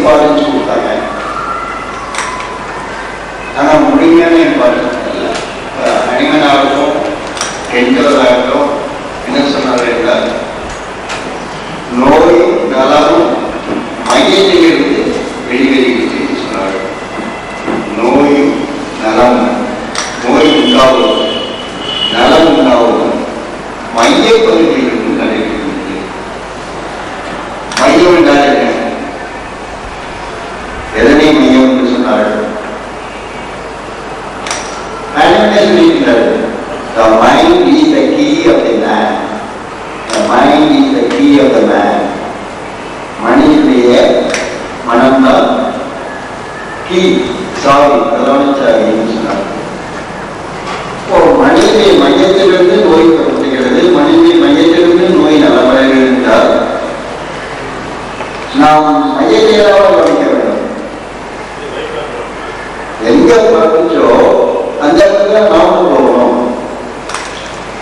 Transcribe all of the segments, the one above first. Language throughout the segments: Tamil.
இம்பார்ட்டன்ஸ் கொடுத்தாங்க. ஆனால் முழுமையான இம்பார்ட்டன்ஸ் இல்லை. அனிமனாகட்டும் கெஞ்சவராகட்டும் என்ன சொன்னார் என்றால், நோய் நலமும் மையத்திலிருந்து வெளிவருகிறது சொன்னார். நோயும் நலமும், நோய் உண்டாவது நலம் உண்டாவது மைய பகுதியிலிருந்து நடைபெறுகிறது. மையம் என்றால் என்ன? எதனை மையம் என்று சொன்னார்கள்? The mind is the key of the man. The mind is the key of the man. மனிதனுடைய மனம்தான் கீ, சாவி, பிரதான சாவி என்று சொன்னார். இப்போ மனிதனுடைய மையத்திலிருந்து நோய் பெறப்படுகிறது. மனிதனுடைய மையத்திலிருந்து நோய் நலமடைகிறது என்றால் நாம் மையத்தையெல்லாம் கவனிக்க வேண்டும். எங்க பறந்துச்சோ அந்த இடத்துல நாமும் போகணும்.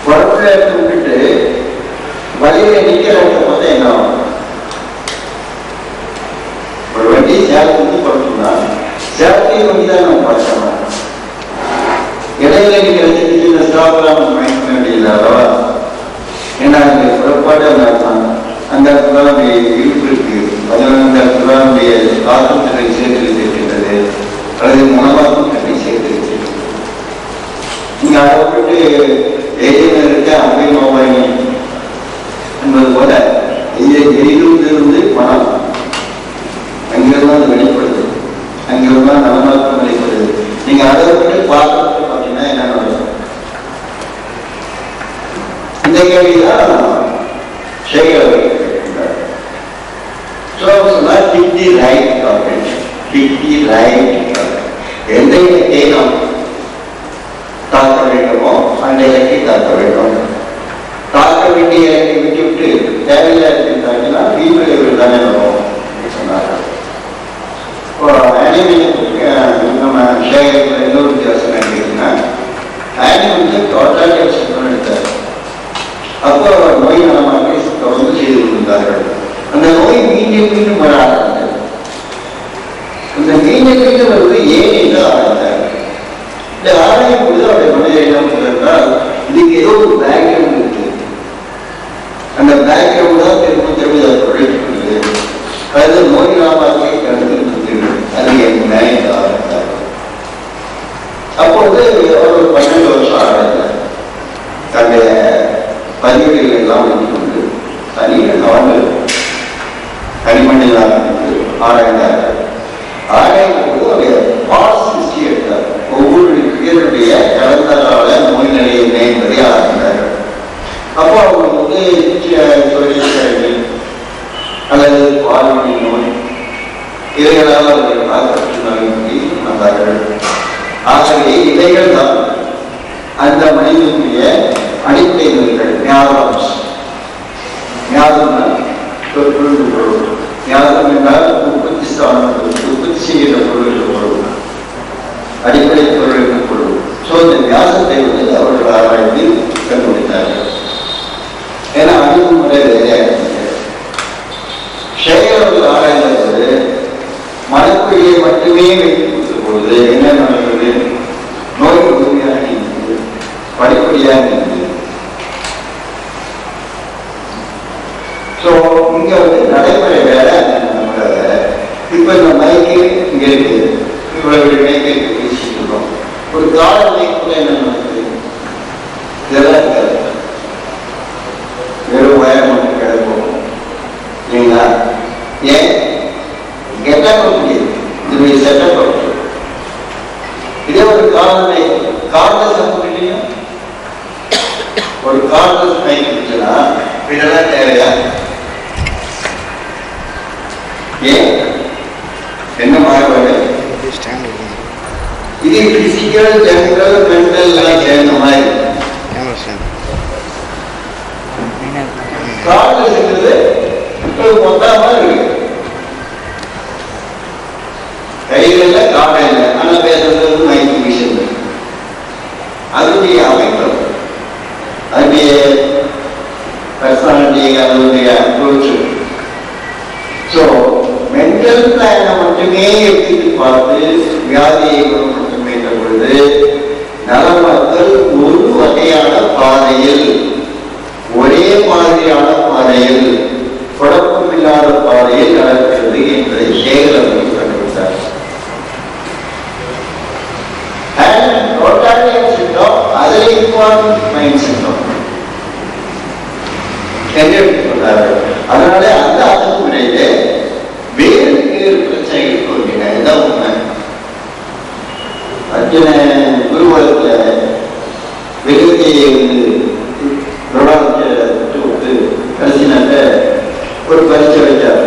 பறப்புல எடுத்து விட்டுட்டு வழியில நிக்கிற போது என்ன ஆகும்? ஒரு வண்டி சேலத்துக்கு பறக்கணும்னா சேலத்தையும் வண்டி தான் நம்ம பறக்கணும். இடையில நிக்கிற சின்ன சின்ன ஸ்டாப்லாம் நம்ம பயன்பட வேண்டியது அல்லவா? ஏன்னா அந்த புறப்பாடு அந்த இடத்துல நம்முடைய இருப்பு இருக்கு. அதனால அந்த இடத்துல நம்முடைய காற்றும் தன்னை சேர்த்து வைத்திருக்கின்றது, அல்லது மனமாக்கும் தன்னை சேர்த்து வைத்திருக்கிறது. நீங்க அதை விட்டு எரியில் இருக்க அவை நோவாய் என்பது போல எரியிலிருந்து மனம் அங்கிருந்து அது வெளிப்படுது, அங்கிருந்து தான் நலமாக்கம் வெளிப்படுது. நீங்க அதை விட்டு பார்த்து பார்த்தீங்கன்னா என்ன நடக்கும்? இந்த கேள்விதான் செய்கிறார். எந்த இலக்கை நாம் தாக்க வேண்டுமோ அந்த இலக்கை தாக்க வேண்டும். தாக்க வேண்டிய இலக்கை விட்டுவிட்டு தேவையில்லை தாக்கினா வீடு தானே வரும் சொன்னார்கள். நம்ம சேகரிப்பில் இன்னொரு வித்தியாசம் கேட்டீங்கன்னா, ஆனிமல் டோட்டல் எடுத்தார். அப்போ நோய் நலமாக தொடர்ந்து செய்து கொண்டிருந்தார்கள். அந்த நோய் மீண்டும் மீண்டும் வர ஆரம்பித்தது. அந்த மீண்டும் மீண்டும் வருவது ஏன் என்று ஆரம்பித்தார்கள். இந்த ஆராயும் பொழுது அவருடைய மனிதர் என்ன சொல்றால், இதுக்கு ஏதோ ஒரு பேக்ரவுண்ட் இருக்கு. அந்த பேக்ரவுண்ட் தான் திரும்ப திரும்ப அதை உழைக்கிறது. அதாவது நோய் நலமாக கருத்து அது என்ன என்று ஆரம்பித்தார்கள். அப்பொழுது அவர் 12 வருஷம் ஆரம்பித்தார். தன்னுடைய பதிவுகள் எல்லாம் வைத்துக்கொண்டு தனியாக கவர்ந்து கனிமண்ணில் ஆரம்பித்து ஆராய்ந்தார்கள். ஆராய்ந்தபோது அவருடைய பாஸ் ஹிஸ்டரி எடுத்தார். ஒவ்வொரு பேருடைய கலந்தால நோய் நிலை என்ன என்பதை ஆராய்ந்தார்கள். அப்போ அவங்க தொழிற்சங்கள் அல்லது பால்வழி நோய் இவைகளால் அவர்கள் பார்த்து வந்தார்கள். ஆகவே இவைகள் தான் அந்த மனிதனுடைய அடிப்படை நோய்கள். ஞாபகம் ஞாபகம் என்றால் உற்பத்தி செய்கின்ற பொருள் பொருள், அடிப்படை பொருளுக்கு பொருள். ஸோ இந்த வியாசத்தை வந்து அவர்கள் ஆராய்ந்து கண்டுபிடித்தார்கள். ஏன்னா அணுகுமுறை வேறையாக செயலர்கள் ஆராய்ந்த போது மனக்குழியை மட்டுமே வைத்துக் கொடுத்த பொழுது என்ன நடந்தது? நோய் முழுமையாக நீந்தது, படிப்படியாக நீந்தது. ஸோ இங்க வந்து நடைமுறை வேற, நம்மளோட வேற. இப்ப இந்த மைக்கு இங்க இருக்கு, இவ்வளவு மைக்கு பேசிட்டு இருக்கோம். ஒரு காலம் மைக்குள்ள என்ன நடக்குது? இதெல்லாம் இருக்காது, வெறும் வயர் மட்டும் கிடப்போம் இல்லைங்களா? ஏன் கெட்டப் முடியாது, இதனுடைய செட்டப் இருக்கு. இதே ஒரு காலத்தை கார்லஸ் அப்படின்னா ஒரு கார்லஸ் மைக் இருந்துச்சுன்னா இதெல்லாம் தேவையா? ஏன் என்ன மாறுபாடு? இது பிசிக்கல், ஜெனரல், மென்டல் எல்லாம் சேர்ந்த மாதிரி. கார்லஸ் இருக்கிறது மொத்தமா இருக்கு, கையில காட்ட இல்லை, ஆனா பேசுறது மைக் மிஷின். அதனுடைய அமைப்பு, அதனுடைய பர்சனாலிட்டி, அதனுடைய அப்ரோச். ஸோ மென்டல் பிளான் மட்டுமே எடுத்துட்டு பார்த்து வியாதியை குணப்படுத்த முயன்ற பொழுது நலமக்கள் ஒரு வகையான பாதையில், ஒரே மாதிரியான பாதையில், குழப்பமில்லாத பாதையில் நடக்கிறது என்பதை ஹேகல் அவர்கள் கண்டுபிடித்தார். அதில் இன்வால்வ் மைண்ட் சிண்ட்ரோம் சொன்னார்கள். அதனால அந்த அணுகுமுறையிலே வேறு வேறு பிரச்சனைகள் தோன்றின. இதுதான் உண்மை. அர்ஜுன குருவலத்தில் வெளியே விட்டு கடைசி நாட்ட ஒரு பரிச்சை வச்சார்.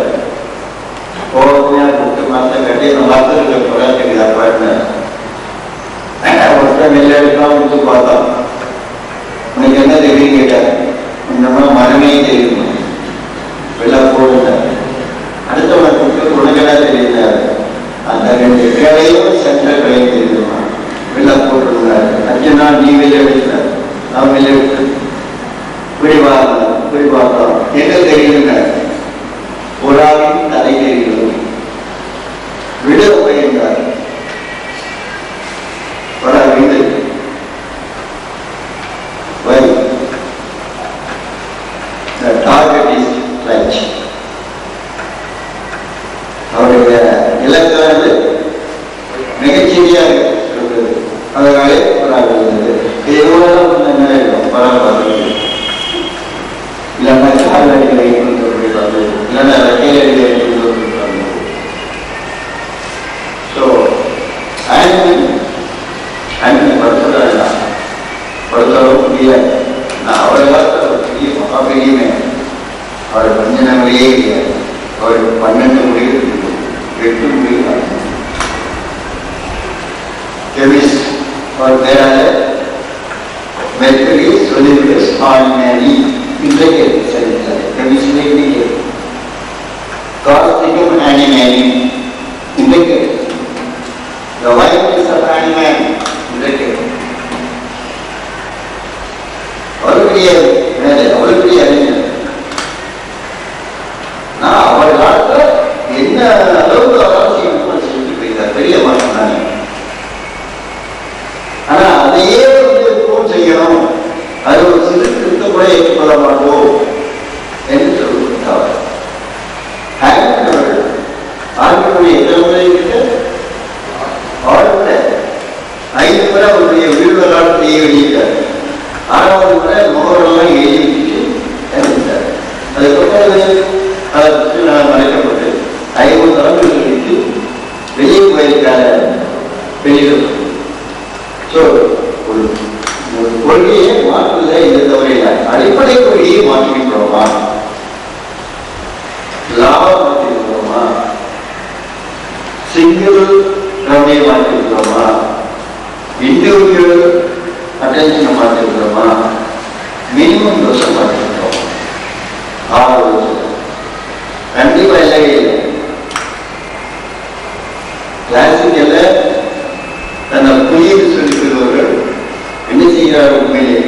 போகையா கூட்டு மாசம் கட்டி அந்த மாசத்துக்கு போராட்டத்துக்கு ஏற்பாடுனார். ஒருத்தர் வெளியே எடுக்கலாம் கொடுத்து பார்த்தோம். உனக்கு என்ன தெரியும் கேட்டார். கொஞ்சமா மரமே தெரியுமா, வெள்ள போடுனார். அடுத்தவனை கூப்பிட்டு உனக்கெல்லாம் தெரியுந்தார். அந்த 2 கடையும் சென்ற கடையும் தெரியுமா, வெள்ள போட்டுருந்தார். அர்ஜுனா நீ வெளியே எடுத்தார், நான் வெளியே எடுத்து போய் பார்த்தோம். என்ன தெரியுதுன்னார். புறாவின் தலை தெரிகிறது. விட உபயோகித்தார். புறா வீடு டார்கெட் இஸ் லஞ்ச். அவருடைய இலக்கானது மிகச்சிறியாக இருந்தது. அதனாலே இருந்தது. இது எவ்வளவு பரவாயில்லை. இல்லைன்னா கால் அடிகளை கொடுத்து இல்லைன்னா ரக்கையில் அடிகளை கொடுத்து. ஸோ படுத்தவும் முடியாது. நான் அவரை பெரிய மகாபெரியுமே அவர் கொஞ்ச நாளையே கிடையாது. அவர் 12 முடிவு 8 முடிவு கெமிஸ்ட். அவர் பேரால மெர்குரி சொல்லிவிட்டு ஸ்பான்மேனி இன்றைக்கு சரித்தார். கெமிஸ்ட்ரி இன்னைக்கு காஸ்டிக்கும் ஆனிமேனி இன்றைக்கு ஆனிமேன் இன்றைக்கு அவருடைய வேலை, அவருடைய அறிஞர். நான் அவர் காலத்தில் என்ன அளவுக்கு அவரால் செஞ்சு போயிருந்தார். பெரிய மாற்றம் தானே. ஆனா அதையே எப்பவும் செய்யணும், அது ஒரு சிறு திருத்த கூட ஏற்றுக்கொள்ள மாட்டோம் என்று சொல்லிவிட்டார். ஆண்களுடைய எத்தனை இருக்கு? 5 முறை அவருடைய வீடு வரலாற்றையே வெளியிட்டார். 6வது முறை முகவரெல்லாம் எழுதிட்டு இறந்துட்டார். அதுக்கப்புறம் அதை பற்றி நான் மறைக்கப்பட்டு 50 ஆண்டுகள் கழித்து வெளியே போயிருக்கார வெளியிட. ஸோ ஒரு கொள்கையை மாற்றுவதை இந்த தவறையில்லை. அடிப்படை கொள்கையை மாற்றிக்கிறோமா, லாபம் மாற்றிருக்கிறோமா, சிங்கிள் ரவுடியை மாற்றிருக்கிறோமா, இண்டிவிஜுவல் அட்டென்ஷனை மாற்றிருக்கிறோமா, மினிமம் டோஸை மாற்றிருக்கிறோம். 6 வருஷம் கண்டிப்பா இல்லவே இல்லை. கிளாசிக்கல்ல தன்னை புரியுது சொல்லிக்கிறவர்கள் என்ன செய்கிறார்? உண்மையிலே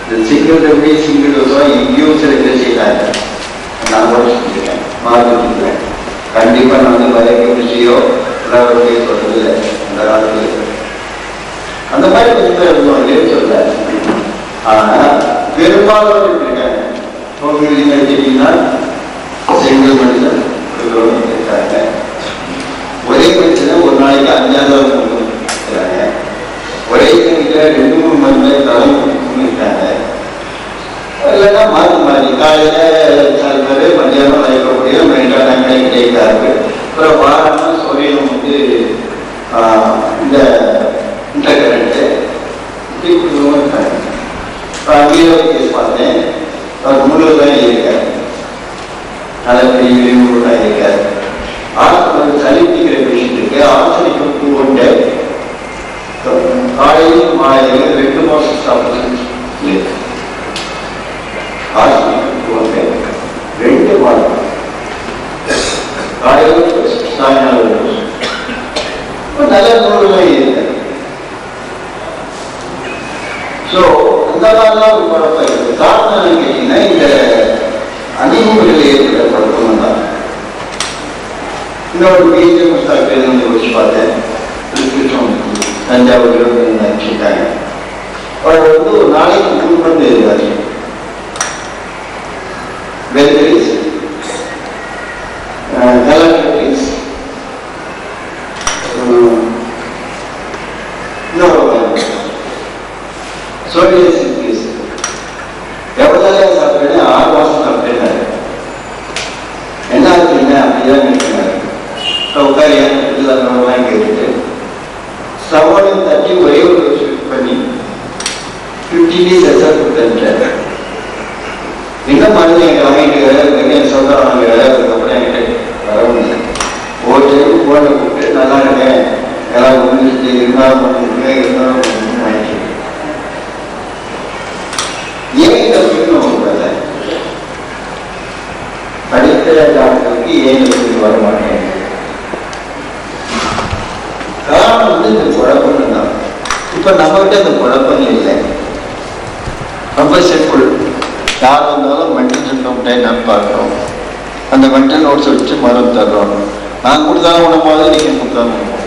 இந்த சிங்கிள் எப்படி சிங்கிள் டோஸா எங்கேயோ சில பேர் செய்யறாங்க. நான் கூட சொல்லியிருக்கேன், மாற்றிருக்கிறேன். கண்டிப்பா நான் வந்து பயோகெமிஸ்ட்ரியோ எல்லாருடைய சொல்றதில்லை. அந்த காலத்தில் அந்த மாதிரி கொஞ்சம் பேர் இருந்தவங்களே சொல்ல. ஆனா பெரும்பாலும் இருக்காங்க. எடுத்தீங்கன்னா சிங்கிள் மனுஷன் இருக்காங்க. ஒரே மனுஷனை ஒரு நாளைக்கு 5,000 இருக்கிறாங்க. ஒரே கிழமையில 2-3 மணி நேரம் தலைமுறை இருக்காங்க. இல்லைன்னா மாற்றி மாறி காலையில சில பேர் மத்தியானம் வைக்கக்கூடிய மெயின்டான கிடைக்காது. அப்புறம் வாரம்னா சூரியன் வந்து இந்த இன்டர்கரண்ட்டு இப்படி கொடுக்கவும் இருக்காங்க. அங்கேயே கேஸ் பார்த்தேன். அவர் 3 தான் இருக்காரு. தலைப்படி விரிவு தான் இருக்காரு. சளிப்பிக்கிற பேஷண்ட்டுக்கு ஆசிரியம் 200 காலையில் மாலையில் 2 மாதம் சாப்பிட்டு ஆசிரியம் 2 மாதம் காலையில் சாயங்காலம் நல்ல நூல்கள் இருக்கு. ஸோ அந்த மாதிரிலாம் ஒரு குழப்பம் இருக்கு. காரணம் கேட்டீங்கன்னா இந்த அணிமுறைகள் ஏற்பட்ட குழப்பம் தான். இன்னொரு பிஹெச்எம் புஸ்தகம் பேருந்து வச்சு பார்த்தேன். தஞ்சாவூர் அனுப்பிச்சிட்டாங்க. அவர் வந்து ஒரு நாளைக்கு 3 மணி எழுதாரு. வெல்கிரிஸ் கலக்டரிஸ் சோடியம் பீஸ் எவ்வளோ சாப்பிட்டேன்னு 6 மாசம் சாப்பிட்டேன். என்ன ஆச்சுங்க அப்படிதான் நினைக்கிறாரு. உட்காரியான் கேட்டுட்டு சவாலும் தட்டி ஒரே ஒரு ஸ்விட் பண்ணி 15 days கொடுத்தாரு. என்ன மருந்து எங்க வாங்கிட்டு சொல்றாங்க. அதுக்கப்புறம் என்கிட்ட வர முடியல. ஒரு டைம் போன கூப்பிட்டு நல்லா இருக்கேன், எல்லாம் முடிஞ்சிட்டு இருந்தாலும் வாங்கிட்டு ஏன் இந்த கூடாது படித்த டாக்டருக்கு ஏன் வர மாட்டேன். காரணம் வந்து இந்த குழப்பம் தான். இப்ப நம்ம கிட்ட அந்த குழப்பம் இல்லை. ரொம்ப சிம்பிள். யார் வந்தாலும் மென்டல் சிம்டம் நான் பார்க்குறோம். அந்த மென்டல் நோட்ஸ் வச்சு மருந்து தர்றோம். நான் கொடுத்தாலும் உணவாது, நீங்கள் கொடுத்தாலும் உணவு.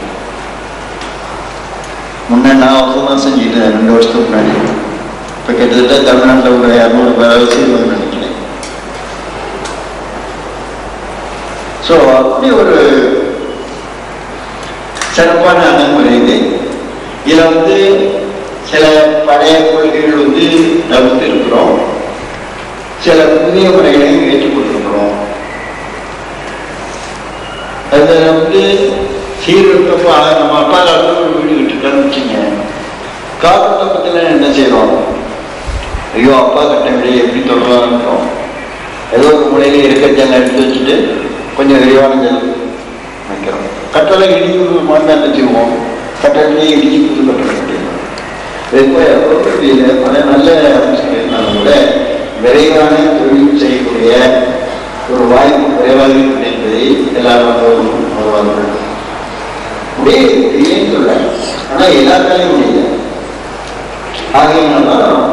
முன்னே நான் அவசரமாக செஞ்சுட்டேன் 2 வருஷத்துக்கு முன்னாடி. இப்போ கிட்டத்தட்ட தமிழ்நாட்டில் ஒரு 200 பேராவது செய்வாங்க நினைக்கிறேன். ஸோ அப்படி ஒரு சிறப்பான அணுகுமுறை இது. இதில் வந்து சில பழைய கொள்கைகள் வந்து தவிர்த்து இருக்கிறோம், சில புதிய முறைகளையும் ஏற்றுக்கொண்டிருக்கிறோம். அதில் வந்து சீர்திருத்தப்போ நம்ம அப்பா காலத்தில் ஒரு வீடு விட்டுட்டோம்னு வச்சுங்க. காலகட்டத்தில் என்ன செய்கிறோம்? ஐயோ அப்பா கட்ட வீடு எப்படி தொடரலாம்? ஏதோ ஒரு முறையில் இருக்கச்செல்லாம் எடுத்து வச்சுட்டு கொஞ்சம் விரிவான ஜல் வைக்கிறோம். கட்டளை இடிச்சு மாதிரி என்ன செய்வோம்? கட்டளையே இடிச்சு புது கட்டளை கட்டிடுவோம். பல நல்ல அமைச்சர்கள் கூட விரைவான தொழில் செய்யக்கூடிய ஒரு வாய்ப்பு விரைவாக என்பதை எல்லாரும் வருவார்கள். முடியும் சொல்ல, ஆனா எல்லாத்தாலையும் முடியல. ஆகையினால்தான்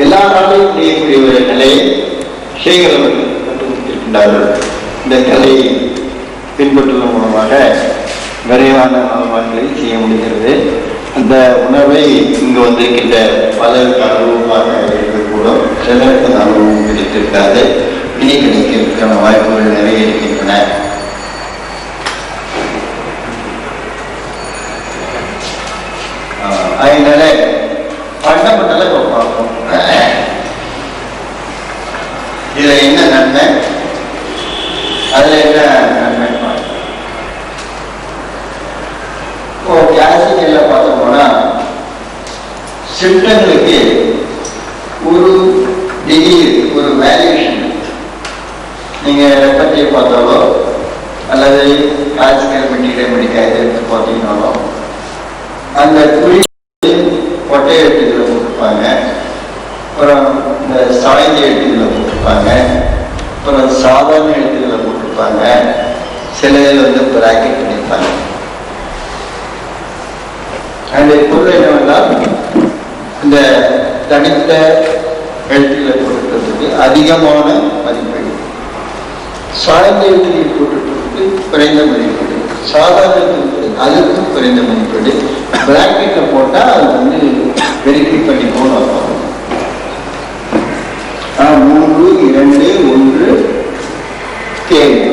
எல்லா நாளையும் முடியக்கூடிய ஒரு நிலையை சேகரவர்கள் கற்றுக்கொண்டிருக்கின்றார்கள். இந்த கலையை பின்பற்றுவதன் மூலமாக விரைவான மாற்றங்களை செய்ய முடிகிறது. அந்த உணர்வை இங்கு வந்திருக்கின்ற பலருக்கு அனுபவமாக இருக்கக்கூடும், சிலருக்கு அனுபவம் கிடைத்திருக்காது. இனி கிடைக்கிறதுக்கான வாய்ப்புகள் நிறைய இருக்கின்றன. அதனால ஃபண்டமெண்டலா இப்போ பார்ப்போம். இதுல என்ன நன்மை, அதுல என்ன நன்மை பார்ப்போம். இப்போ கிளாசிக்கல்ல பார்த்தோம்னா சிம்டங்களுக்கு ஒரு டிகிரி, ஒரு வேல்யூஷன். நீங்க பற்றிய பார்த்தாலோ அல்லது கிளாசிக்கல் மெட்டீரியல் மெடிக்கல் எடுத்து பார்த்தீங்கன்னாலும் அந்த குறி ஒட்டை எழுத்துக்களை போட்டிருப்பாங்க, அப்புறம் இந்த சாய்ந்த எழுத்துக்களை போட்டிருப்பாங்க, அப்புறம் சாதாரண எழுத்துக்களை போட்டிருப்பாங்க, சில இதில் வந்து பிராக்கெட் பண்ணியிருப்பாங்க. அந்த பொருள் என்னவென்றால் இந்த தனித்த எழுத்துக்களை போட்டுக்கிறதுக்கு அதிகமான மதிப்பீடு, சாய்ந்த எழுத்துக்களை போட்டுக்கிறதுக்கு குறைந்த மதிப்பீடு, சாதாரண எழுத்துக்கள் அதுக்கும் குறைந்த மதிப்பீடு. பிராக்கெட்டை போட்டால் அது வந்து வெரிஃபை பண்ணி போகணும். 3, 2, 1 கேள்வி.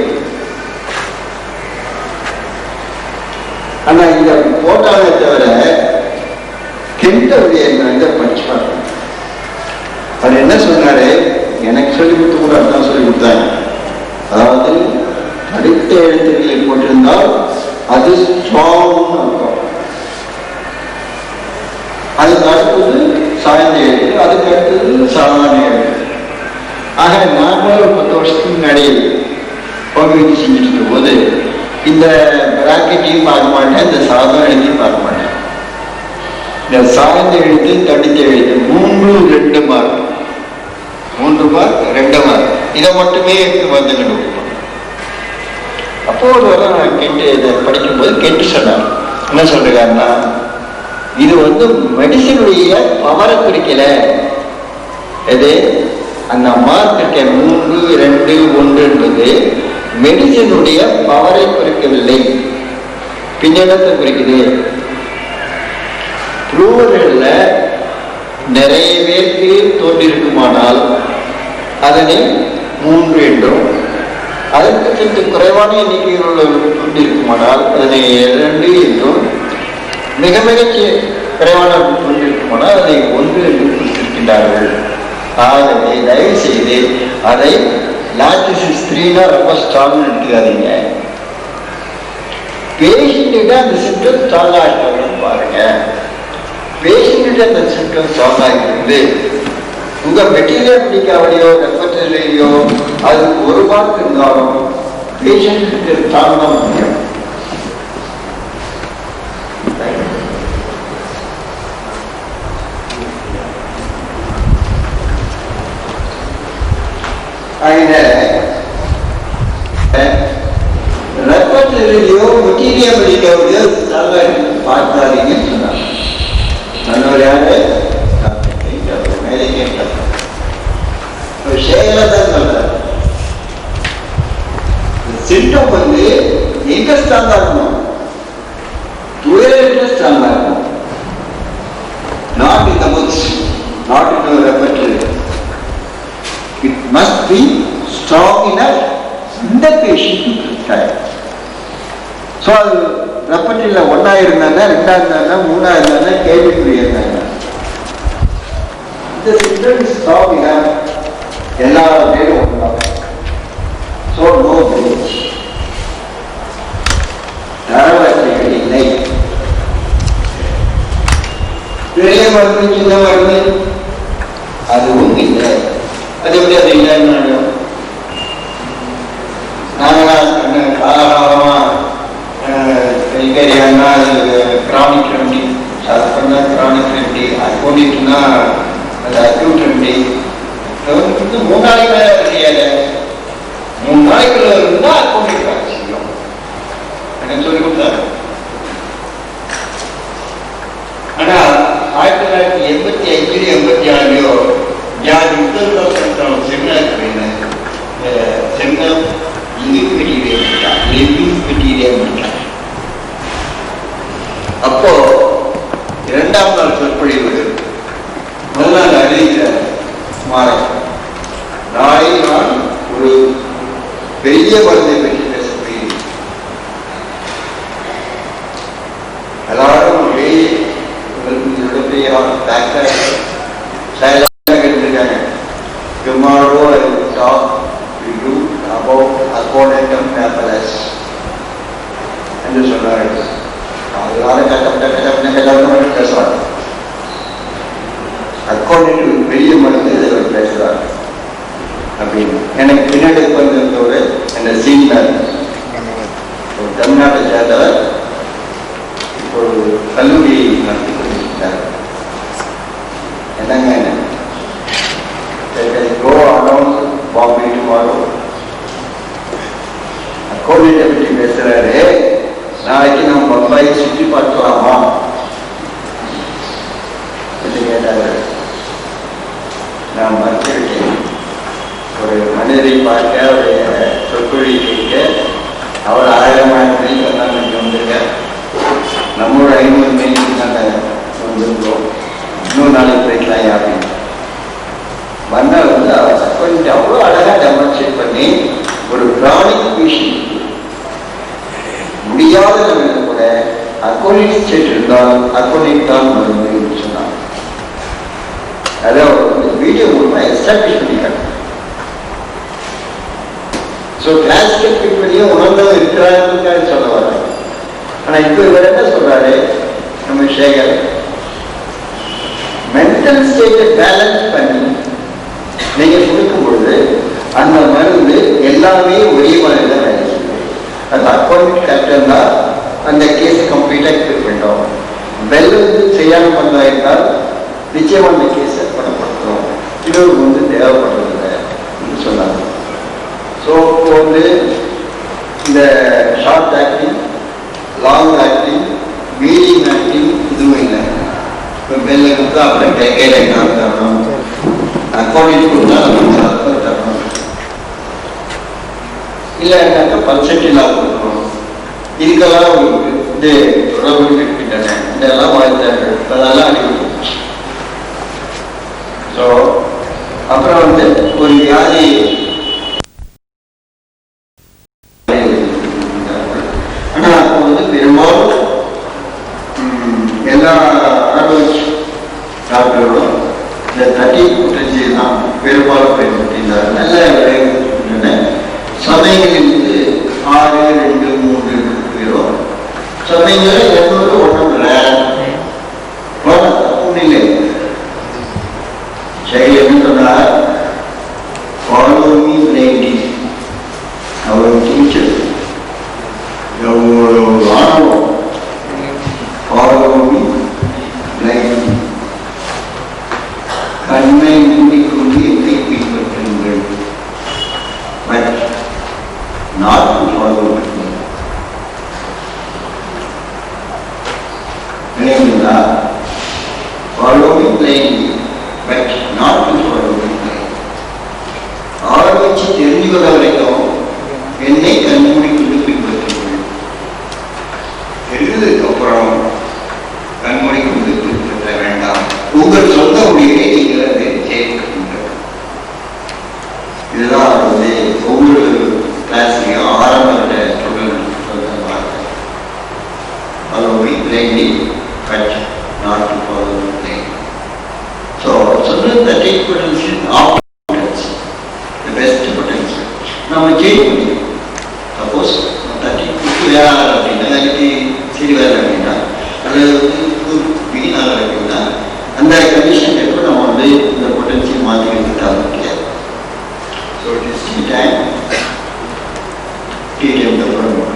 ஆனா இந்த போட்டாலே தவிர கெண்டவுடைய படிச்சு பார்க்கணும். அவர் என்ன சொன்னாரு, எனக்கு சொல்லி கொடுத்து கூட அதான் சொல்லி கொடுத்தாங்க. அதாவது அடுத்த எழுத்துக்களை போட்டிருந்தால் அது ஸ்ட்ராங்னு அர்த்தம். அதுக்கு அடுத்தது சாய்ந்த எழுத்து, அதுக்கு அடுத்தது சாதாரண எழுத்து. ஆக நாம ஒரு 10 வருஷத்துக்கு முன்னாடி கோவிட் செஞ்சுட்டு இருக்கும் போது இந்த பிராக்கெட்டையும் பார்க்க மாட்டேன், இந்த சாதாரண எழுத்தையும் பார்க்க மாட்டேன். இந்த சாய்ந்த எழுத்து, தடித்த எழுத்து 3, 2 மார்க், 3 மார்க் 2 மார்க், இதை மட்டுமே எடுத்து வந்து கண்டுபிடிப்போம். அப்போ ஒரு வரை நான் கெட்டு இதை படிக்கும்போது கெட்டு சொன்னார். என்ன சொல்றாருன்னா, இது வந்து மெடிசனுடைய பவரை குறிக்கல. எது அந்த மார்க் 3, 2, 1 என்பது மெடிசினுடைய பவரை குறிக்கவில்லை. பின்னத்தை குறிக்குது. ப்ளூரல்ல நிறைய பேருக்கு தோன்றிருக்குமானால் அதனை 3 என்றும், அதற்கு சற்று குறைவான எண்ணிக்கையில் உள்ளவர்கள் தோன்றிருக்குமானால் அதனை 2 என்றும், மிக மிக குறைவான தோன்றிருக்குமானால் அதை 1 என்று குறித்திருக்கின்றார்கள். ஆகவே தயவு செய்து அதை லாட்டிசிஸ் 3னா ரொம்ப ஸ்ட்ராங் எடுத்துக்காதீங்க. பேஷண்ட்டு அந்த சிம்டம் ஸ்ட்ராங் ஆகிட்டு பாருங்க. பேஷண்ட்டு அந்த சிம்டம் ஸ்ட்ராங் ஆகிட்டு உங்க மெட்டீரியல் பிடிக்காவலையோ ரெப்பர்டரிலையோ அதுக்கு ஒரு மார்க் இருந்தாலும் பேஷண்ட்டு ஸ்ட்ராங் தான் முக்கியம். ரெப்பர்டரிலையோ மெட்டீரியல் பிடிக்காவலையோ பார்த்தாதீங்கன்னு சொன்னாங்க. நல்லவர் யாரு? செயலதான் சொல்றாரு. சிம்டம் வந்து எங்க ஸ்ட்ராங்கா இருக்கணும்? துயரில் ஸ்ட்ராங்கா இருக்கணும். Not in the books, not in the repertory. It must be strong enough இந்த பேஷண்ட் ப்ரிஸ்கிரைப். ஸோ அது ரெப்பர்டரியில் 1 இருந்தாங்க, 2 இருந்தாங்க, 3 இருந்தாங்க, கேள்விக்குரிய இருந்தாங்க. இந்த சிம்டம் இஸ் ஸ்ட்ராங் இனஃப் எல்லா பேரும் ஒன்றாங்க. So no break. தரவரிசைகள் இல்லை. பெரிய மருந்து சின்ன மருந்து அதுவும் இல்லை. அது எப்படி அது இல்லைன்னு நாங்களாம் காலகாலமா கைகரியானா கிரானிக் ரெமடி, அது பண்ணா கிரானிக் ரெமடி, அக்கோனிக்னா அது அக்யூட் ரெமடி. 3 நாளைக்கு மேல செய்யல, 3 நாளைக்குள்ள இருந்தா அக்கோனிக் செய்யும். எனக்கு சொல்லி கொடுத்தாரு. ஆனா 1985 86 யார் யுத்தம் செமினார் செமினார் லிவிங் மெட்டீரியல் அப்போ 2ஆம் நாள் சொற்பொழிவு முதல் நாள் அறிவிக்கிறார். மாலை நாளை நான் ஒரு பெரிய மருந்தை பற்றி பேசப்படுகிறேன். எல்லாரும் கேட்டிருக்காங்க. Tomorrow I will talk to you about aconitum papillus என்று சொன்னார்கள். அதனால கட்டப்பட்ட பேசுவாங்க. அக்கோனிட்டு பெரிய மருந்து இதில் பேசுறாங்க அப்படின்னு. எனக்கு பின்னாடி வந்திருந்தவர் என்ன சீனியர் ஒரு தமிழ்நாட்டை சேர்ந்தவர் இப்போ கல்லூரி நடத்தி கொண்டிருக்கிறார். என்னங்க என்ன go around Bombay tomorrow. அக்கோனிட்டை பற்றி பேசுறாரு. நாளைக்கு நம்ம பம்பாயை சுற்றி பார்க்கலாமா என்று கேட்டாரு. நான் மறுத்துவிட்டேன். ஒரு மனிதரை பார்க்க அவருடைய சொற்கொழியை கேட்க அவர் 1000 மைல் சொன்னாங்க. வந்துருக்க நம்மளோட 500 மைல் நாங்கள் வந்துருக்கோம். இன்னும் நாளைக்கு போய்க்கலாம் அப்படின்னு வந்தால் வந்து கொஞ்சம் அவ்வளோ அழகாக டெமான்ஸ்ட்ரேட் பண்ணி ஒரு கிரானிக் பேஷண்ட் முடியாத நிலைமையில கூட அக்கோனிக் ஸ்டேட் இருந்தால் அக்கோனிக் தான் மருந்து சொன்னாங்க. அதை அவர் வந்து வீடியோ மூலமாக எஸ்டாப்ளிஷ் பண்ணிக்காங்க. ஸோ கிளாசிக்கல் ட்ரீட்மெண்ட்லையும் உணர்ந்தவங்க இருக்கிறாங்க சொல்ல வர்றாங்க. ஆனால் இப்போ இவர் என்ன சொல்றாரு நம்ம சேகர், மென்டல் ஸ்டேட்டை பேலன்ஸ் பண்ணி நீங்க கொடுக்கும் பொழுது அந்த மருந்து எல்லாமே ஒரே மாதிரி தான் வேலை செய்யுது. அது அக்கௌண்ட் கரெக்டா அந்த கேஸ் கம்ப்ளீட்டா கிளியர் பண்ணிட்டோம். வெல் வந்து செய்யாமல் பண்ணா இருந்தால் நிச்சயமா அந்த கேஸை பணப்படுத்தும். இன்னொரு வந்து தேவைப்படுறதில்லை சொன்னாங்க. ஸோ இப்போ வந்து இந்த short acting, long acting, medium acting இதுவும் இல்லை. இப்போ பெல்ல கொடுத்தா அப்புறம் கையில் என்ன தரணும், அக்கௌண்ட் கொடுத்தா நம்ம தரணும். இல்லைன்னாக்கா பல்செட்டிலா கொடுக்கணும். இதுக்கெல்லாம் இது தொடர்பு இருக்கின்றன. இதெல்லாம் வாழ்த்தார்கள், அதெல்லாம் அடிக்கணும். ஸோ அப்புறம் ஒரு வியாதி ஆனா அப்போ பெரும்பாலும் எல்லா ஆரோக்கிய டாக்டர்களும் இந்த 30 தான் பெரும்பாலும் பயன்படுத்தினார். நல்ல விளைவுகின்றன. சமயங்களில் 6, 2, 3 பேரும் சமயங்களில் 200 ஒன்றும் இல்லை. சரி என்ன சொன்னார்? Follow me blindly. அவர் டீச்சர் எவ்வளவு ஆணவம். Follow me blindly. கண்ணை மூடிக்கொண்டு என்னை பின்பற்றுங்கள். But not to follow me. இல்லைங்களா? Follow me blindly but not to follow me. ஆரம்பிச்சு தெரிஞ்சு கொள்ள வரைக்கும் என்னை கண்மூடி கொண்டு பின்பற்றுங்கள். தெரிந்ததுக்கு அப்புறம் கண்மூடி கொண்டு பின்பற்ற வேண்டாம். உங்கள் சொந்த முடிவை நீங்கள் அதை சேர்க்கின்றீர்கள். இதுதான் ஒவ்வொரு கிளாஸ்லையும் ஆரம்ப ஸ்டூடெண்ட் சொல்ற வார்த்தை. follow me blindly but not to follow me blindly. So, children that take potential of potential, the best potential. Now, we change. Suppose, 30 அப்படின்னா சிறுவேலை அப்படின்னா அல்லது வீணாக அப்படின்னா அந்த கண்டிஷன் எப்போ நம்ம இந்த பொட்டன்ஷியல் மாற்றி வைக்கிட்டாலும் முடியாது. ஸோ இட் இஸ் டைம் டீடம் பண்ணணும்.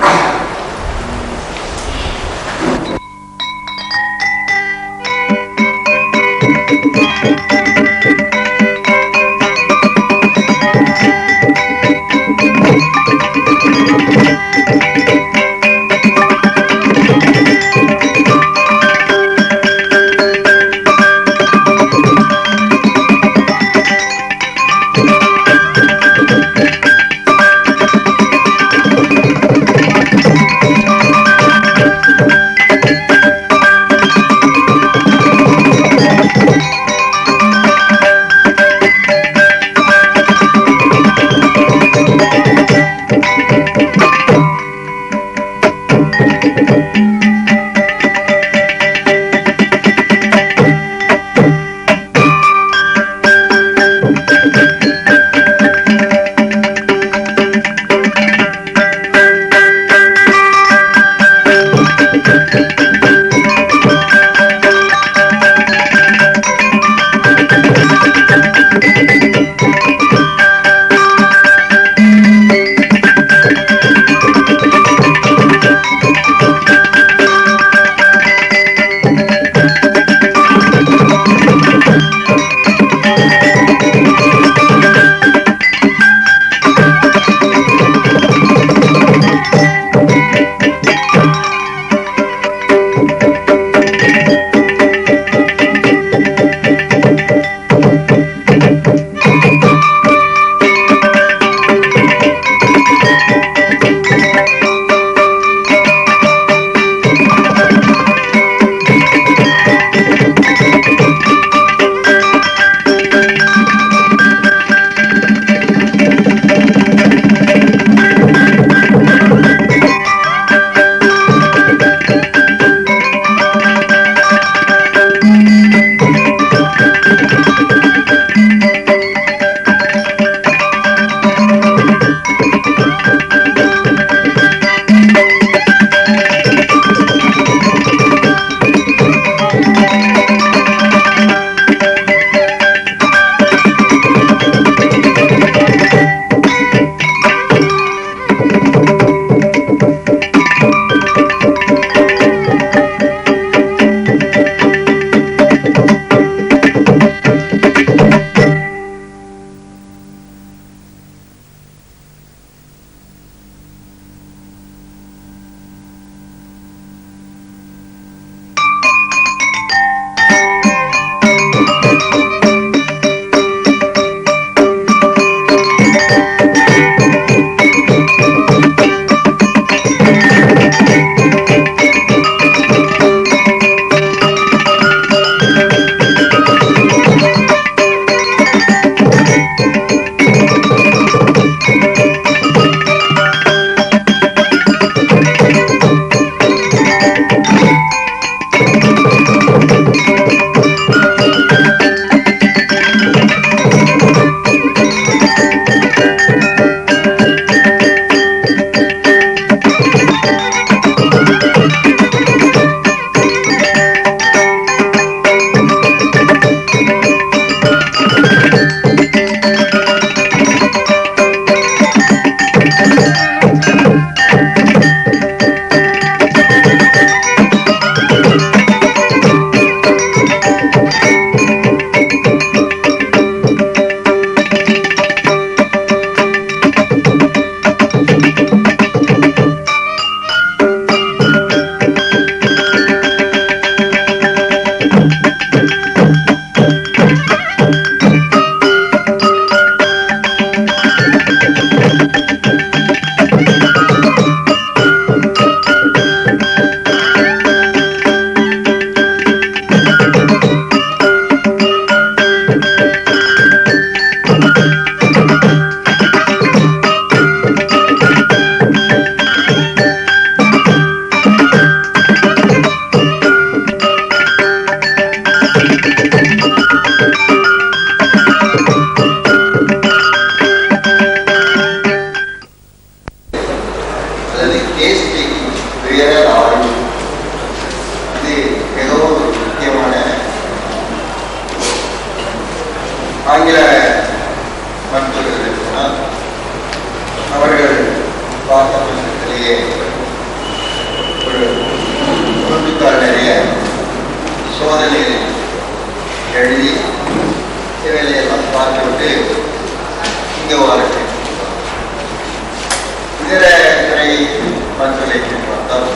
மற்றலை பார்த்தால்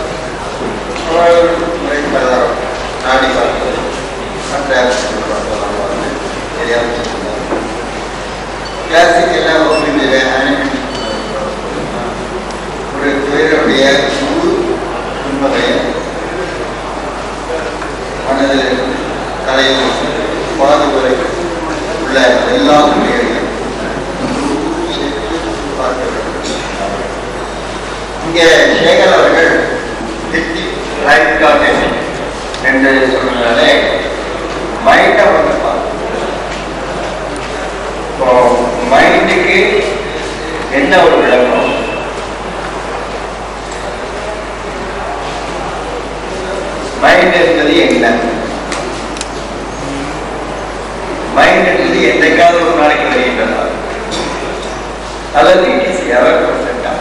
நாடி பார்த்தது மற்ற பார்த்தெல்லாம் பார்த்து தெரியாமல் சொல்லுவாங்க. கிளாசிக் எல்லாம் ஒரு துயருடைய முழு உண்மையை மனதில் தலையில் பாதுகாலை உள்ள எல்லா துறைகளையும் பார்க்க வேண்டும். இங்கே சேகர் அவர்கள் என்று சொன்னதாலே மைண்டை வந்து இப்போ மைண்டுக்கு என்ன ஒரு விளக்கம்? மைண்ட் என்பது என்ன? மைண்ட் என்பது என்றைக்காவது ஒரு நாளைக்கு வருகின்றதா அல்லது இட் இஸ் எவர் பர்ஃபெக்டா?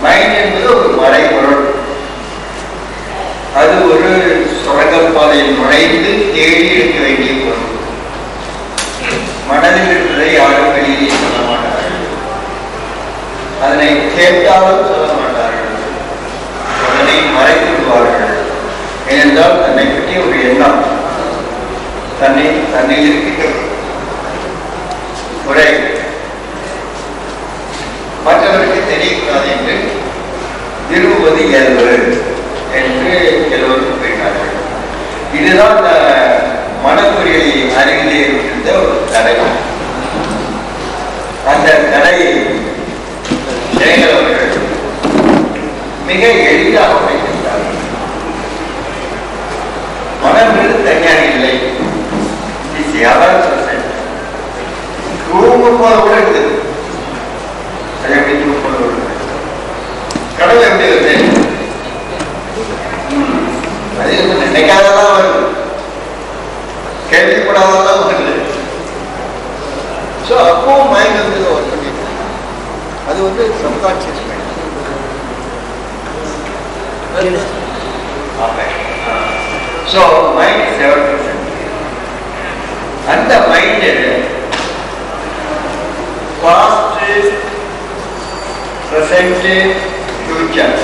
மைண்ட் என்பது ஒரு மறைபொருள். அது ஒரு சுரங்கப்பாதையில் நுழைந்து தேடி எடுக்க வேண்டிய பொருள். மனதில் இருப்பதை யாரும் வெளியே சொல்ல மாட்டார்கள். அதனை கேட்டாலும் சொல்ல மாட்டார்கள். அதனை மறைத்து விடுவார்கள். ஏனென்றால் தன்னை பற்றி ஒரு எண்ணம் தன்னை இருக்கின்ற முறை மற்றவருக்கு தெரியக்கூடாது என்று விரும்புவது இயல்பு என்று எல்லோரும் கூறினார்கள். இதுதான் மனப்பொறியை அருகிலே இருந்த ஒரு தடை. அந்த தடையை செய்கிறவர்கள் மிக எளிதாக வைக்கின்றார்கள். மனம் தனியாக இல்லை. தூங்கும் போது கூட இருக்குது. அது எப்படி தூங்கும் போது வருது? கடவுள் எப்படி வருது? அது நினைக்காததான் வருது, கேள்விப்படாததான் வருது. ஸோ அப்பவும் மைண்ட் வந்து ஒர்க் பண்ணிட்டு அது வந்து subconscious mind. So mind is 7%. அந்த மைண்ட் பாஸ்ட், பிரசன்ட், ஃபியூச்சர்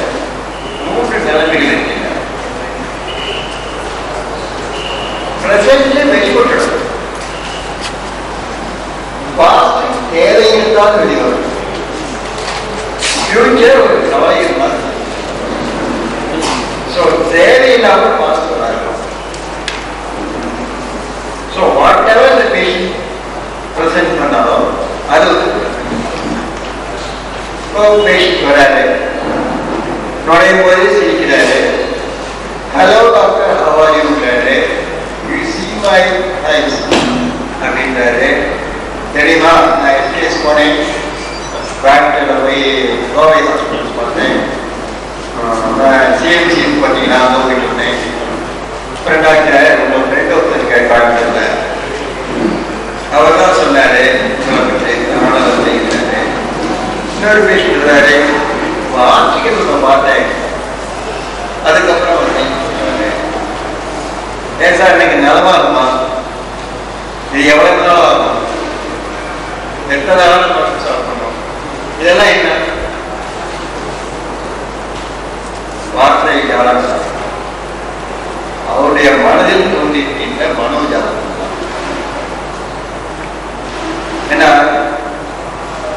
3 நிலைமைகள் இருக்கின்றன. பிரசன்ட் வெளிப்பட்டு பாஸ்ட் தேவை இருந்தால் வெளிவரும். ஃபியூச்சர் ஒரு கவலை இருந்தால். ஸோ தேவையில்லாமல் பாஸ்ட் வராது. So whatever the patient present பண்ணாலும் அது பேஷண்ட் வராது, நுழையும் போது சிரிக்கிறாரு, ஹலோ டாக்டர் ஹவ் ஆர் யூங்கிறாரு, யூ சீ மை ஐஸ் அப்படின்றாரு. தெரியுமா நான் எஸ்பிஎஸ் போனேன், டாக்டரில் போய் கோவை ஹாஸ்பிட்டல்ஸ் பார்த்தேன், சிஎம்சி பார்த்தீங்கன்னா அங்கே போயிட்டு இருந்தேன். அப்புறம் டாக்டர் உங்கள் ஃப்ரெண்ட் ஒருத்தர் இருக்காரு டாக்டர்ல, அவர் தான் சொன்னாரு செய்கிறாரு. இன்னொரு பேஷண்ட் இருந்தாரு, ஆர்டிக்கல் நம்ம பார்த்தேன், அதுக்கப்புறம் சொன்னாரு ஏன் சார் இன்னைக்கு நலமா இருக்குமா, இது எவ்வளவு நாள் ஆகும், எத்தனை நாள் மட்டும் சாப்பிடணும், இதெல்லாம் என்ன வார்த்தை ஜாலம்? அவருடைய மனதில் தோன்றியிருக்கின்ற மனோஜாலம். ஏன்னா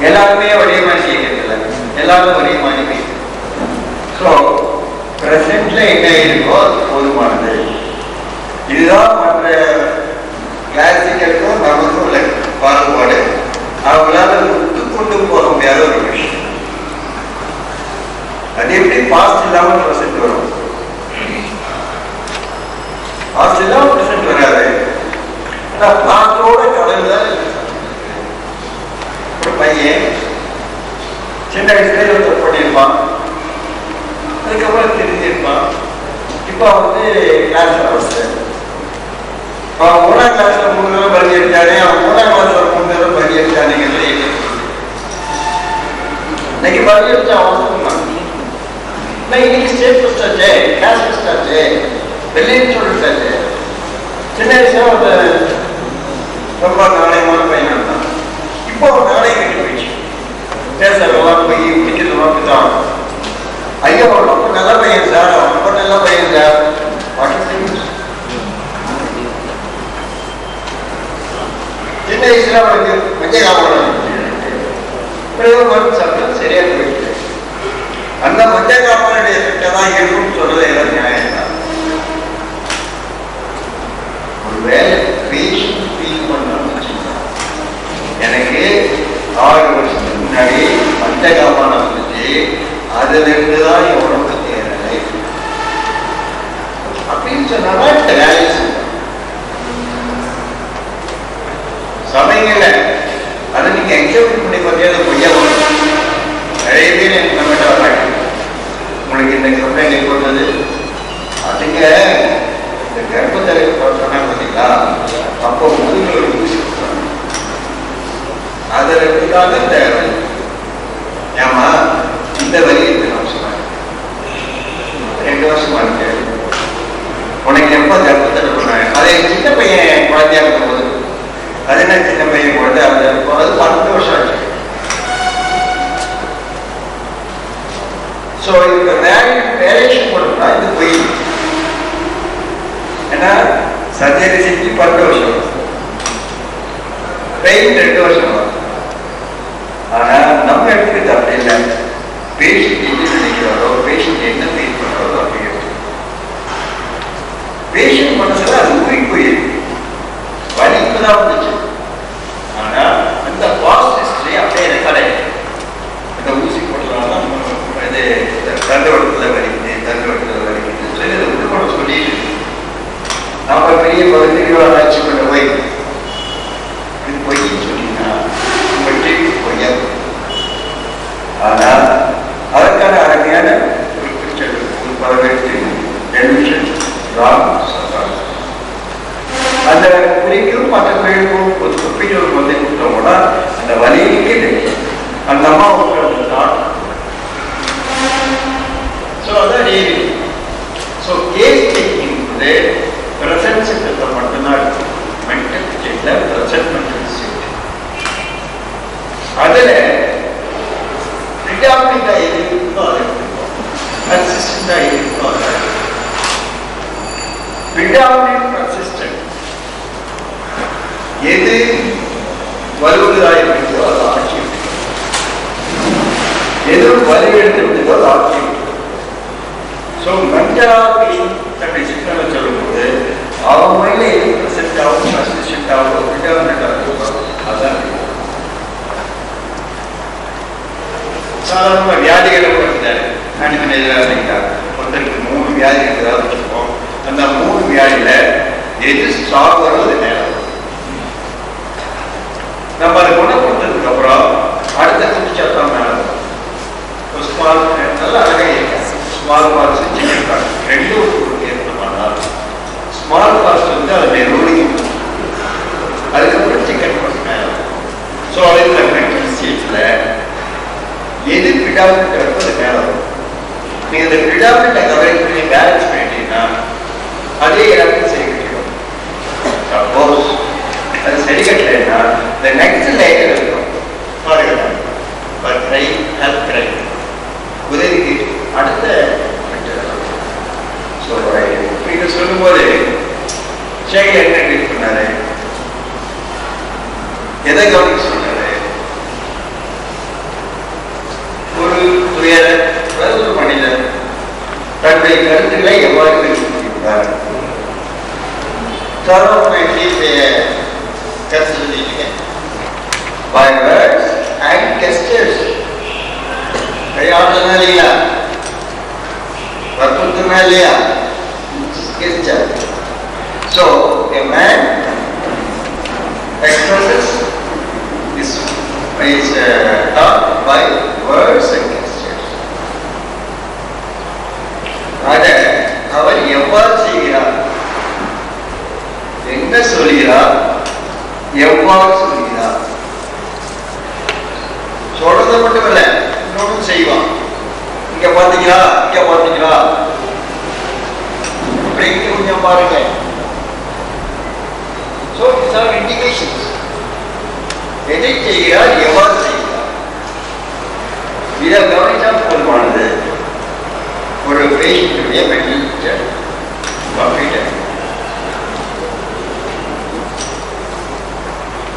எல்லாருமே ஒரே மாதிரி செய்யறதில்லை, எல்லாரும் ஒரே மாதிரி பேச. ஸோ பிரசன்ட்ல என்ன இருக்கோ போதுமானது. இதுதான் மற்ற கிளாசிக்கலுக்கும் நமக்கும் உள்ள பாகுபாடு. அவங்களால விட்டு கொண்டு போக முடியாத ஒரு விஷயம். அது எப்படி பாஸ்ட் இல்லாமல் ப்ரெசென்ட் வரும்? பாஸ்ட் இல்லாமல் ப்ரெசென்ட் வராது. ஆனால் பாஸ்டோட கலந்துதான். ஒரு பையன் சின்ன வயசுல தப்பு பண்ணியிருப்பான், அதுக்கப்புறம் தெரிஞ்சிருப்பான். இப்போ வந்து கிளாஸ்ல படிச்சேன், அவன் 1ஆம் கிளாஸ்ல 3 தடவை பள்ளி எடுத்தானே, அவன் 3ஆம் கிளாஸ்ல 3 தடவை பள்ளி எடுத்தானேங்கிறது இன்னைக்கு பள்ளி எடுத்து அவன் சொன்னான், இன்னைக்கு ஸ்டேட் ஃபர்ஸ்ட் ஆச்சு, கிளாஸ் ஃபர்ஸ்ட் ஆச்சு, வெளியே சொல்லிட்டாச்சு. சின்ன வயசுல ஒரு ரொம்ப நாணயமான பையன் இருந்தான். இப்போ ஒரு நாணயம் கட்டி போயிடுச்சு, பேச கொஞ்சம் மஞ்சள் காப்பாளம் மருந்து சாப்பிட்டா சரியா போயிட்டு அந்த மஞ்சள் காப்பாளுடைய எஃபெக்டா தான் இருக்கும்னு சொல்றது எல்லாம் நியாயம் தான். ஒருவேளை பேஷண்ட் ஃபீல் பண்ணணும்னு வச்சுக்கோங்க, எனக்கு 6 வருஷத்துக்கு முன்னாடி மஞ்சள் காப்பாளம் வந்துச்சு, அதுல இருந்துதான் என் உடம்பு தேவை அப்படின்னு சொன்னாதான் இந்த வேலையை செய்யணும். சமயங்கள்ல அதை நீங்க எக்ஸப்ட் பண்ணி பார்த்தீங்கன்னா பொய்யா நிறைய பேர் நம்மகிட்ட வராங்க, உங்களுக்கு இந்த கம்ப்ளைண்ட் ஏற்பட்டது அதுங்க இந்த கர்ப்பத்தலை சொன்னா பார்த்தீங்களா, அப்போ முதுகில் ஊசி கொடுத்தாங்க, அதில் இருந்துதான் இந்த வலி. ஏமா இந்த வலி இருக்கு நான் சொன்னேன் 2 வருஷமா இருக்கு, உனக்கு எப்ப கர்ப்பத்தலை பண்ணாங்க? அதை சின்ன பையன் குழந்தையா இருக்கும் போது, அது என்ன சின்ன பையன் குழந்தை, அது 12 வருஷம் ஆச்சு. ஸோ இந்த வேரியேஷன் போட்டோம்னா இது போய் ஏன்னா சர்ஜரி செஞ்சு 10 வருஷம், பெயின் 2 வருஷம் ஆகும். ஆனா நம்ம எடுத்துக்கிட்டு அப்படி இல்லை, பேஷண்ட் என்ன நினைக்கிறாரோ, பேஷண்ட் என்ன ஃபீல் பண்றாரோ அப்படி இருக்கு. பேஷண்ட் மனசுல அது ஊறி போயிருக்கு, வலிப்பு தான் வந்துச்சு. ஆனா அந்த பாஸ்ட் ஹிஸ்டரி அப்படியே ரெக்கார்ட் ஆயிடுச்சு. இந்த ஊசி போட்டதுனால இது தண்டவட்டத்தில் வலிக்குது, தண்டவட்டத்தில் வலிக்குது சொல்லி அதை உட்கொள்ள சொல்லிட்டு நாம பெரிய பகுதியில் ஆராய்ச்சி பண்ண போய் இது பொய்ன்னு சொன்னீங்கன்னா உங்கள்கிட்ட பொய்யா. ஆனா அதற்கான அருமையான ஒரு பிக்சர் ஒரு 18 நிமிஷம் சொல்றாங்க. அந்த குறிக்கும் மற்ற கோயிலுக்கும் ஒரு குறிப்பிட்ட ஒரு குழந்தை கொடுத்தோம்னா அந்த வலிக்கே தெரியும் அந்த அம்மாவுக்கு அந்த நாட். ஸோ அதான் ரீதி. ஸோ கேஸ் டேக்கிங் வந்து ப்ரெசன்ட் சிஸ்டத்தை மட்டும்தான் இருக்கும், மென்டல் ஸ்டேட்ல ப்ரெசன்ட் மென்டல் ஸ்டேட். அதில் ப்ரிடாமினண்டா எது இருக்கோ அதை கன்சிஸ்டண்டா எது இருக்கோ அதை ப்ரிடாமினன்ட் கன்சிஸ்டன்ட் எது வலுவதாக இருக்கிறதோ அது ஆட்சி, எது வலி எடுத்துக்கிறதோ அது ஆட்சி. ஸோ மென்டலாக தன்னுடைய சிக்கலை சொல்லும்போது அவங்க மேலே எது ப்ரெசென்ட் ஆகும், கன்சிஸ்டன்ட் ஆகும், ப்ரிடாமினன்ட் ஆகும், அதுதான். சாதாரணமாக வியாதிகளை பார்த்துட்டாரு, நான் எதிராக ஒருத்தருக்கு 3 வியாதி இருக்கிறதா வச்சுருக்கோம். அந்த 3 வியாதியில எது ஸ்ட்ராங் வரும் அது மேலே வரும். நம்ம அதை குணப்படுத்ததுக்கு அப்புறம் அடுத்த குடிச்சாத்தான் மேலே வரும். ஸ்மால் நல்லா அழகாக இருக்காங்க, ஸ்மால் பார்ட்ஸ் இருக்காங்க, 2 ஏற்படுமானால் ஸ்மால் பார்ட்ஸ் வந்து அதை ரோலிங், அதுக்கப்புறம் சிக்கன் பார்ட்ஸ் மேலே வரும். ஸோ அதுக்கு மென்டல் ஸ்டேட்ல எது பிடாமினன்ட் இருக்கோ அது மேலே வரும். நீங்க இந்த பிடாமினன்ட்டை கவரேஜ் பண்ணி பேலன்ஸ் பண்ணிட்டீங்கன்னா அதே எல்லாத்தையும் சரி கட்டிடும். சப்போஸ் அது சரி கட்டலைன்னா இந்த நெக்ஸ்ட் லேயர் இருக்கும் பாருங்க, உதவிக்கு அடுத்த சொல்லும் போது ஷேகர் என்ன ட்ரீட் பண்ணாரு, எதை கவனிக்க சொன்னாரு? ஒரு துயர ஒரு மனிதர் தன்னுடைய கருத்துக்களை எவ்வாறு வெளிப்படுத்தியுள்ளார். by words and gestures. கையாளனா இல்லையா, வற்புறுத்தனா இல்லையா, gesture. So a man expresses his thought by words and gestures. அதை அவர் எவ்வாறு செய்கிறார், என்ன சொல்கிறார், எவ்வாறு சொல்கிறார், சொல்றது மட்டும் இல்ல இன்னொன்னு செய்வான். இங்க பாத்தீங்களா, இங்க பாத்தீங்களா, அப்படிங்க கொஞ்சம் பாருங்க. So these are indications. எதை செய்கிறார், எவ்வாறு செய்கிறார், இதை கவனித்தால் போதுமானது. ஒரு பேஷண்ட்டுடைய மென்டல் பிக்சர் கம்ப்ளீட்.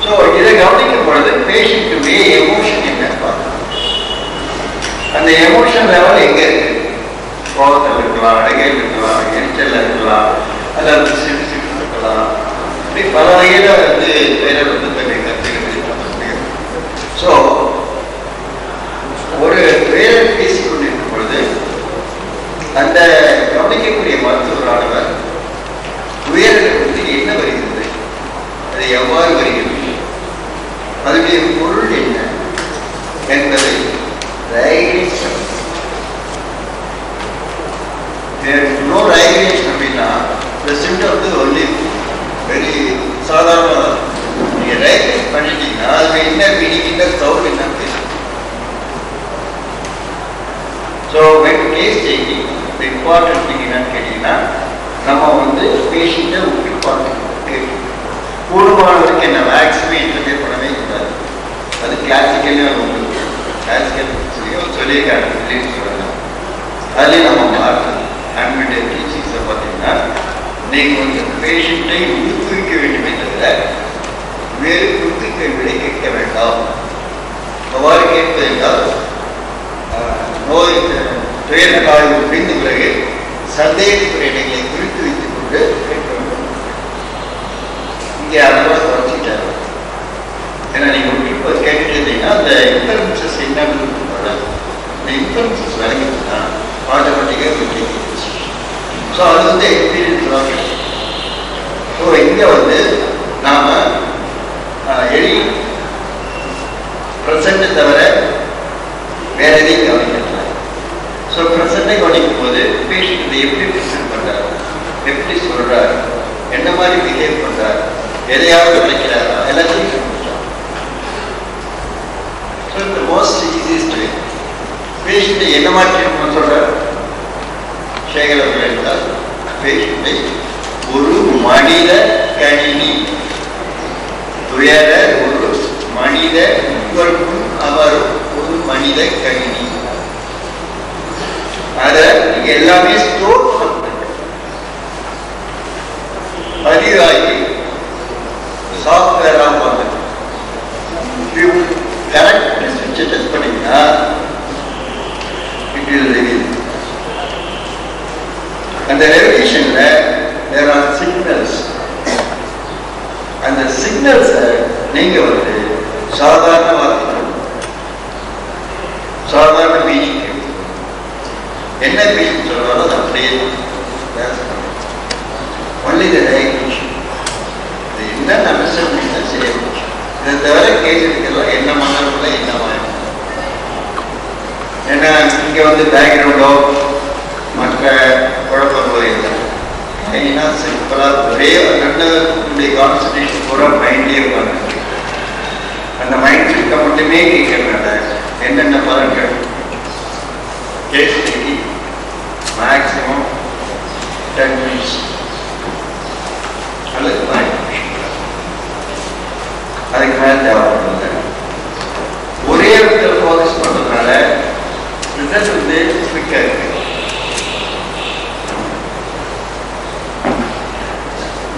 ஸோ இதை கவனிக்க எமோஷன் லெவல் எங்க இருக்கு? கோபத்தில் இருக்கலாம், அடகையில் இருக்கலாம், எரிச்சல் இருக்கலாம், அல்லது சிரிப்பு இருக்கலாம். இப்படி பல வகையில வேற தன்னை கருத்துக்கள் வெளிப்படுத்த முடியும். ஸோ ஒரு வேலை பேசிக்கொண்டிருக்கும் பொழுது அந்த கவனிக்கக்கூடிய மருத்துவரானவர் உயரத்திற்கு என்ன வருகிறது, அது எவ்வாறு வருகிறது, அதனுடைய பொருள் என்ன என்பதை அப்படின்னா ஒன்லி வெரி சாதாரணமாக நீங்க ரைட் பண்ணிட்டீங்கன்னா அதுல என்ன மீனிங், என்ன சவுண்ட், என்ன பேசும். So case taking important thing என்னன்னு கேட்டீங்கன்னா நம்ம பேஷண்ட்டை உற்று பார்க்கணும். கூடுமானவருக்கு என்ன மேக்ஸிமம் இன்டர்வியூ பண்ணவே கூடாது. அது கிளாசிக்கல்லையும் கிளாசிக்கல் சொல்லியிருக்காங்க சொல்லலாம். அதுலேயும் நம்ம மாற்றணும். ஆன்மீடியா டீச்சிங்ஸை பார்த்தீங்கன்னா நீங்கள் பேஷண்ட்டை ஊக்குவிக்க வேண்டுமே தவிர வேறு குறுக்கு விடை கேட்க வேண்டாம். அவ்வாறு கேட்பது என்றால் நோய் துயரக்காய்வு முடிந்த பிறகு சந்தேகத்துறை இடங்களை குறித்து வைத்துக் கொண்டு கேட்க வேண்டும். இங்கே அதோட குறைச்சிட்டாரு. ஏன்னா நீங்க இப்போ கேட்டுட்டு இருந்தீங்கன்னா அந்த இன்ஃபர்மன்சஸ் என்னன்னு இந்த இன்ஃபர்மன்சஸ் விளங்கிட்டுனா ஆட்டோமேட்டிக்காக. ஸோ அது எக்ஸ்பீரியன்ஸ் தான். ஸோ இங்கே நாம எலி ப்ரெசண்ட்டை தவிர வேற எதையும் கவனிக்கலாம். ஸோ ப்ரெசண்ட்டை கவனிக்கும் போது பேஷண்ட் இதை எப்படி ப்ரெசென்ட் பண்றாரு, எப்படி சொல்றாரு, என்ன மாதிரி பிஹேவ் பண்றாரு, எதையாவது கிடைக்கிறாரா, எல்லாத்தையும் கவனிச்சோம். ஸோ இந்த மோஸ்ட் ஈஸியஸ்ட் வே பேஷண்ட்டை என்ன மாதிரி ட்ரீட்மெண்ட் சொல்றாரு சேகர் அவர்கள் என்றால் பேஷண்ட்டை ஒரு மனித கணினி, துயர ஒரு மனித, உங்களுக்கும் அவரும் ஒரு மனித கணினி. அதை நீங்க எல்லாமே ஸ்டோர் பண்ணுங்க, பதிவாகி சாஃப்ட்வேரா பண்ணுங்க. கரெக்ட் ஸ்விட்சை டச் பண்ணீங்கன்னா இட் வில் ரிவீல். அந்த ரெவல்யூஷன்ல தேர் ஆர் சிக்னல்ஸ். அந்த சிக்னல்ஸை நீங்க சாதாரண வார்த்தை, சாதாரண மீனிங் என்ன மீனிங் சொல்றாரோ அது அப்படியே ஒன்லி த டயக்னோசிஸ். இது என்ன அண்டர்ஸ்டாண்டிங் தான் செய்ய முடியும். இதை தவிர கேட்கறதுக்கெல்லாம் என்ன மன்னர்ல என்ன மாயம். ஏன்னா இங்க பேக்ரவுண்டோ மற்ற குழப்பங்களோ இல்லை. ஏன்னா சிம்பிளா ஒரே ரெண்டு கான்சன்ட்ரேஷன் பூரா மைண்ட்லேயே உட்காந்து அந்த மைண்ட் செட்டை மட்டுமே கேட்கறதுனால என்னென்ன பலன்கள் கேட்டு மேக்சிமம் 10 minutes அல்லது 9 நிமிஷம், அதுக்கு மேலே தேவைப்படுறது. ஒரே இடத்துல ஃபோக்கஸ் பண்றதுனால ரிசல்ட் குவிக்கா இருக்கு.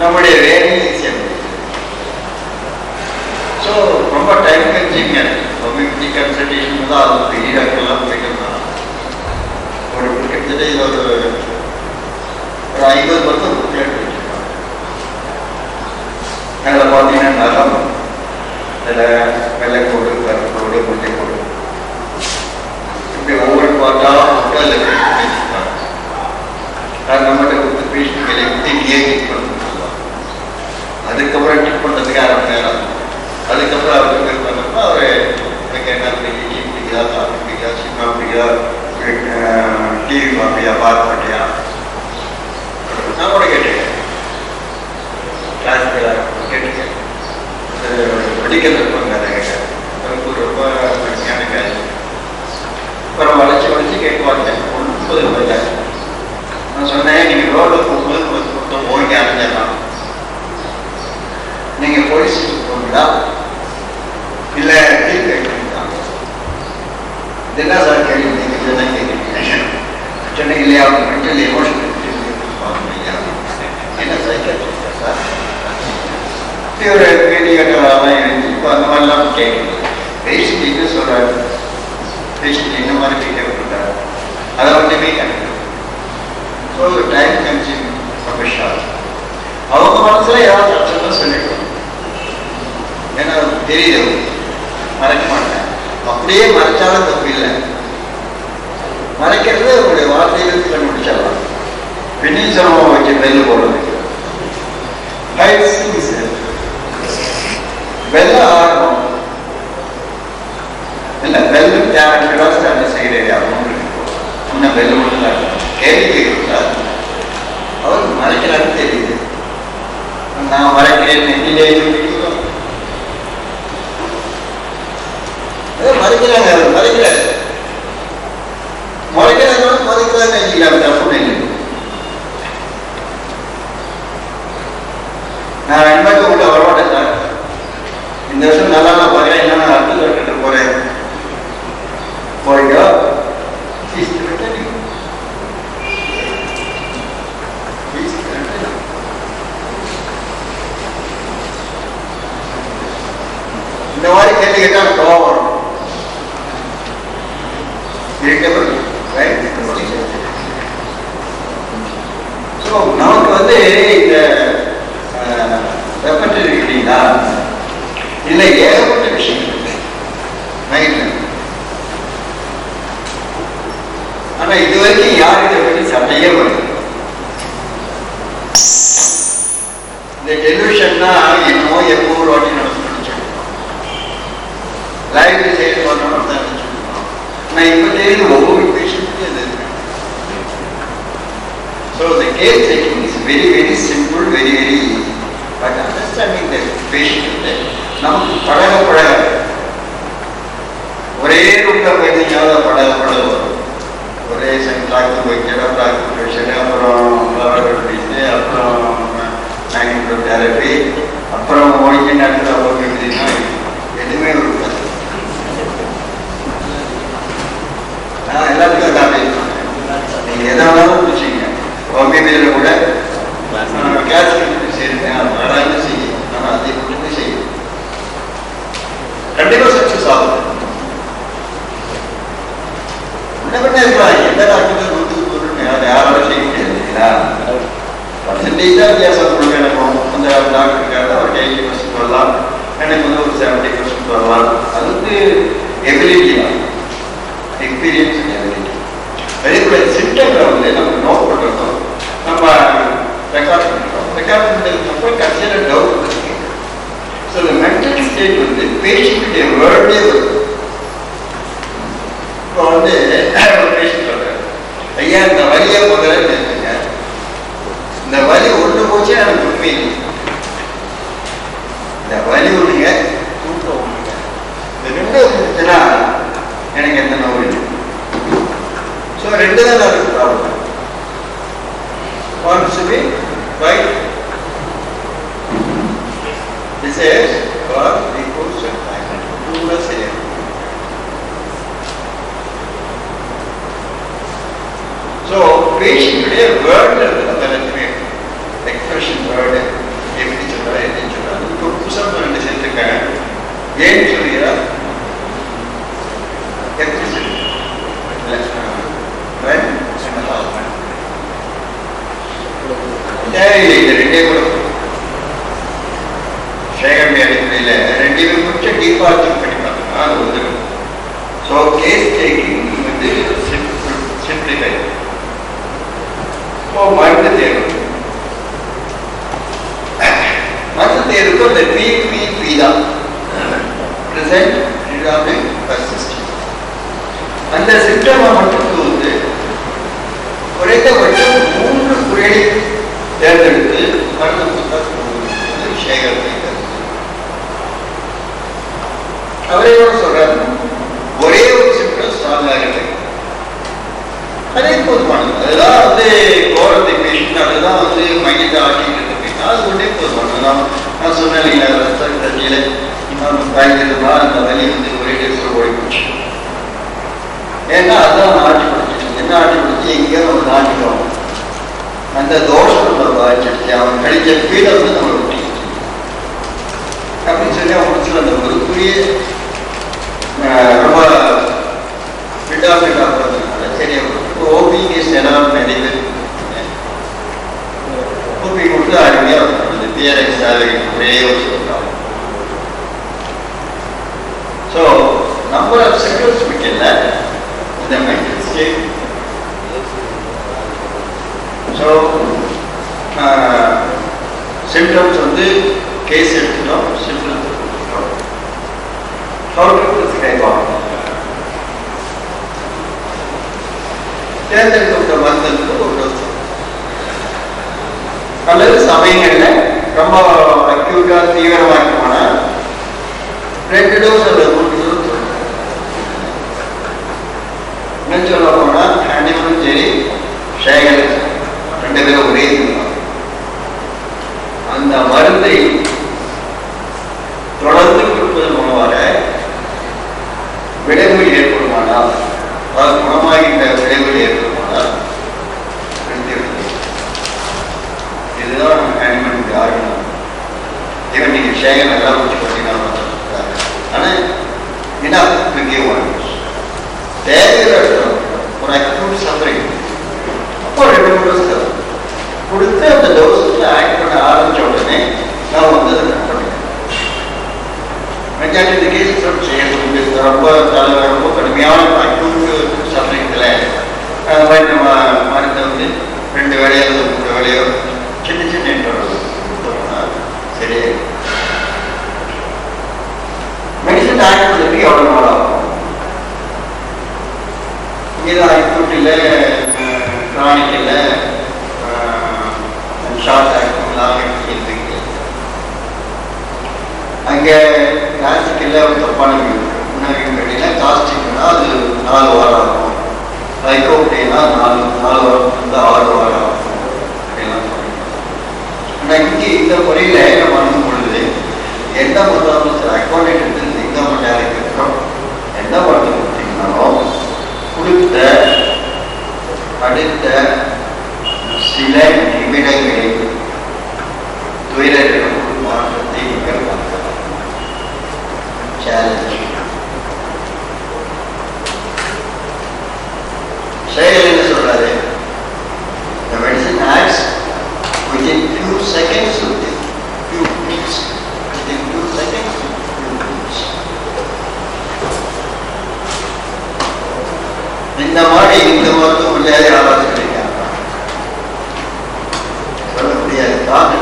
நம்முடைய வேலையை ஈஸியாக. ஸோ ரொம்ப டைம் கன்சியூமிங் இருக்கு. ஹோமியோபதி கன்சல்டேஷன் தான் அது பெரிய இடங்கள்லாம் போயிட்டு ஒரு கிட்டத்தட்ட இது ஒரு 50 பக்கம் புக்லெட் வச்சுருக்காங்க. அதில் பார்த்தீங்கன்னா நகம், அதில் வெள்ளைக்கோடு, கருப்போடு, முட்டைக்கோடு, இப்படி ஒவ்வொரு பார்ட்டாக அதில் வச்சுருக்காங்க. அது நம்மகிட்ட கொடுத்து பேஷண்ட்களை டிக் பண்ணணும். அதுக்கப்புறம் டிக் பண்ணுறதுக்கு 1/2 மணி நேரம். அதுக்கப்புறம் அவருக்கு பண்ணோம்னா அவர் எனக்கு என்ன பிடிக்கி பிடிக்குதா, காஃபி பிடிக்குதா, சினிமா பிடிக்குதா, டிவி பார்ப்பியா, பார்க்க மாட்டியா, நான் கூட கேட்டுக்கேன். கிளாஸுக்கெல்லாம் கேட்டுக்கேன். மெடிக்கல் இருப்பாங்க, அதை கேட்டேன். ரொம்ப பிரச்சனையான கேள்வி. அப்புறம் வளைச்சி கேட்குவாங்க. 30 ரூபாய் நான் சொன்னேன், நீங்கள் ரோடில் போகும்போது மொத்தம் ஓகே அடைஞ்சிடலாம். நீங்கள் போலீஸ் போங்களா இல்லை டீல் கேட்குறீங்களா? என்ன சார் கேள்வி? நீங்கள் இதெல்லாம் கேட்குறீங்க. சொன்ன இல்லையா மென்டல் எமோஷனல் இல்லையா? என்ன சைக்காட்ரிஸ்டா சார்? இப்படி ஒரு கேள்வி கட்டலாம் இருந்து இப்போ அந்த மாதிரிலாம் கேட்குறது. பேஷண்ட் என்ன சொல்கிறாரு, பேஷண்ட் என்ன மாதிரி கேட்க பண்ணுறாரு, அதை மட்டுமே கணக்கு. So time consume professional. அவங்க மனசுல ஏதாவது பிரச்சனை சொல்லிட்டோம், ஏன்னா தெரியுது மறைக்க மாட்டேன். அப்படியே மறைச்சாலும் தப்பு இல்லை, மறைக்கிறது அவருடைய வார்த்தையிலிருந்து கண்டுபிடிச்சிடலாம். பின்னில் சிரமம் வச்சு வெள்ளு போடுறது வெள்ள ஆரம்பம் இல்லை, வெள்ளம் டேரக்டராக அந்த சைடு இன்னும் வெள்ள மட்டும் கேள்வி கேட்கிறார். அவருக்கு மறைக்கிறான்னு தெரியுது. நான் மறைக்கிறேன் நெட்டிலே மறைக்கிறாங்க, அவர் மறைக்கிறார். மறைக்கிறாங்க மறைக்கிறாங்க நினைக்கலாம், தப்பு இல்லை. நான் நண்பர்கள் உள்ள வரமாட்டேன் சார், இந்த வருஷம் நல்லா நான் பார்க்குறேன், என்ன நான் அடுத்த கட்டு போறேன். போயிட்டோ இந்த மாதிரி கேள்வி கேட்டால் கோவம் வரும். நமக்கு வந்து இந்த வெப்பன் இருக்கிறீங்களா இல்லை, ஏகப்பட்ட விஷயம் மைண்ட்ல. ஆனா இது வரைக்கும் யாரும் இதை பற்றி சண்டையே வருது. இந்த டெலிவிஷன்னா என்னமோ எப்போ ஒரு வாட்டி நடந்து லைவ் செய்து பண்ணணும் தான் நினைச்சுருக்கோம். ஆனால் இப்போ தெரியுது ஒவ்வொரு பேஷண்ட்டுக்கும் அது இருக்கு. So the care taking is very very simple, very very easy. But understanding the patient நமக்கு பழக பழக ஒரே ரூட்ல போயிருந்தீங்கன்னா பழக வரும். ஒரே டாக்டர் வைக்கிற டாக்டர் பேஷண்ட், அப்புறம் மேக்னெட்டோ தெரப்பி, அப்புறம் ஓகே டாக்டர் ஓகேன்னா எதுவுமே ஒரு எல்லாத்துக்கும் தான் நீங்க எதை வேணாலும் பிடிச்சிங்க. ஹோமியோபதியில கூட கிளாஸ் சேருங்க, அது செய்யும். ஆனால் அதை மட்டுமே செய்யும், கண்டிப்பா சக்சஸ் ஆகும். என்ன இருக்கலாம், எந்த டாக்டர் 100% யாராலும் செய்ய முடியாது இல்லைங்களா? பர்சன்டேஜ் தான் வித்தியாசம் கொடுக்க நினைப்போம். அந்த டாக்டருக்காக ஒரு 80% வரலாம், எனக்கு வந்து ஒரு 70% வரலாம். அதுக்கு எபிலிட்டி தான், எக்ஸ்பீரியன்ஸ் எபிலிட்டி. அதே போல சிம்டம்ல வந்து நம்ம நோட் பண்ணுறோம், நம்ம ரெக்கார்ட் பண்ணுறோம். ரெக்கார்ட் பண்ணுறதுக்கு கடைசியில் டவுட் இருக்கு. ஸோ இந்த மென்டல் ஸ்டேட் வந்து பேஷண்ட்டுடைய வேர்டே வருது. இப்போ வந்து ஒரு பேஷண்ட் சொல்றாரு, ஐயா இந்த வலியை முதல்ல நிறுத்துங்க, இந்த வலி ஒன்று போச்சு எனக்கு உண்மை, இந்த வலி ஒண்ணுங்க தூக்கம் ஒண்ணுங்க, இந்த ரெண்டு இருந்துச்சுன்னா எனக்கு எந்த நோய் இல்லை. ஸோ ரெண்டு தான் அதுக்கு problem. Wants to be right. This is for the question. Pura say. So patient today word the expression word எப்படி சொல்றா என்ன சொல்றா இப்போ புதுசா ரெண்டு சேர்த்துருக்காங்க. ஏன்னு சொல்றீங்களா? எப்படி தேவையில்லை, இந்த ரெண்டே கூட சேகரண்டி அடிப்படையில் ரெண்டுமே கொஞ்சம் டீப்பா பண்ணி பார்த்தோம்னா அது வந்துடும். ஸோ கேஸ் டேக்கிங் வந்து சிம்பிளிஃபை. ஸோ மருந்து தேர்வு, மருந்து தேர்வுக்கு அந்த PPP தான், ப்ரெசென்ட் ப்ரிடாமினன்ட் பர்சிஸ்டன்ட். அந்த சிம்டமை மட்டும் வந்து குறைந்தபட்சம் 3 குறையை தேர்ந்தெடுத்து மருந்து சேகரித்து அவரே சொல்றாரு, ஒரே ஒரு சிம்டம் ஸ்ட்ராங்காக இருக்கு, அதே போதுமானது. அதுதான் வந்து கோரத்தை பேஷண்ட், அதுதான் வந்து மையத்தை ஆட்டிட்டு இருக்கு, அது ஒன்றே போதுமானது. நான் சொன்னேன் இல்லைங்களா, ரத்த தண்ணியில பயந்துருந்தா அந்த வலி வந்து ஒரே டேஸ்ல ஓடி போச்சு. ஏன்னா அதுதான் ஆட்டி பிடிச்சிட்டு, என்ன ஆட்டி பிடிச்சி எங்கேயோ நம்ம நாட்டிக்கிறோம், அந்த தோஷம் நம்ம பாதிச்சிருச்சு, அவன் கழிச்ச பீடை வந்து நம்ம ஒட்டிச்சு அப்படின்னு சொல்லி அவன் முடிச்சு அந்த ஒரு புரிய ரொம்ப ஃபிட்டாக போகிறதுனால சரி ஓ So, number of symptoms we can learn in the mental state. So, symptoms வந்து கேஸ் எடுத்துட்டோம், symptoms எடுத்துட்டோம். How to prescribe on? தேர்ந்தெடுக்கப்பட்ட மருந்துக்கு ஒரு டோஸ். அல்லது சமயங்களில் ரொம்ப அக்யூட்டா தீவிரமாக போனால் 2 டோஸ் அல்லது 3 டோஸ் சொல்லுங்க. இன்னும் சொல்ல போனால் ஹேண்டிமனும் சரி ஷேகல் 2 பேரும் ஒரே அந்த மருந்தை தொடர்ந்து கொடுப்பதன் மூலமாக விளைவுகள் ஏற்படுமானால், அதாவது குணமாகின்ற விளைவுகள் ஏற்படுமானால் நிறுத்திவிடுது. இதுதான் ஹேண்டிமனுடைய ஆர்குமெண்ட். ஈவன் நீங்கள் ஷேகல் நல்லா வச்சு பார்த்தீங்கன்னா ஆனால் என்ன முக்கிய தேவையில் ஒரு அக்யூட் சஃபரிங் அப்போ 2-3 டோஸ் தரும் கொடுத்து அந்த டோஸில் ஆக்ட் பண்ண ஆரம்பித்த உடனே நான் வந்து அதை கட் பண்ணிக்கிறேன். மெஜாரிட்டி இந்த கேஸஸ் செய்யக்கூடிய ரொம்ப ரொம்ப கடுமையான அக்யூட் சஃபரிங்கில் அந்த மாதிரி நம்ம மருந்தை வந்து 2 வேலையோ 3 வேலையோ சின்ன சின்ன இன்டர்வல் சரியே. மெடிசன் ஆக்ட் பண்ணுறதுக்கு எவ்வளோ நாள் ஆகும்? இங்கே அக்யூட் இல்லை, கிரானிக் இல்லை, ஷார்ட் ஆக்டிங், லாங் ஆக்டிங் இருக்கு. அங்கே கிளாசிக் இல்லை, ஒரு தப்பான உணவு கேட்டீங்கன்னா காஸ்டிக்னா அது 4 வாரம் ஆகும், லைக்கோ அப்படின்னா 4 வாரத்துலேருந்து 6 வாரம் ஆகும் அப்படின்லாம் சொல்லுங்க. ஆனால் இங்கே இந்த முறையில் நம்ம அனுப்பும் பொழுது எந்த மருந்தாலும் சரி அக்கௌண்ட் எடுத்து எந்த மருந்தாக இருக்கோம் எந்த மருந்து கொடுத்தீங்கன்னாலும் கொடுத்த அடுத்த சில நிமிடங்களில் துயரங்களும் மாற்றத்தை நீங்கள் பார்க்கலாம். சேலஞ்ச் செயல் என்ன சொல்றாரு? The medicine acts within few seconds, within few minutes, within few seconds, few minutes. இந்த மாதிரி இந்த மருத்துவம் இல்லையா யாராவது சொல்லியிருக்காங்க? சொல்ல முடியாது. காரணம்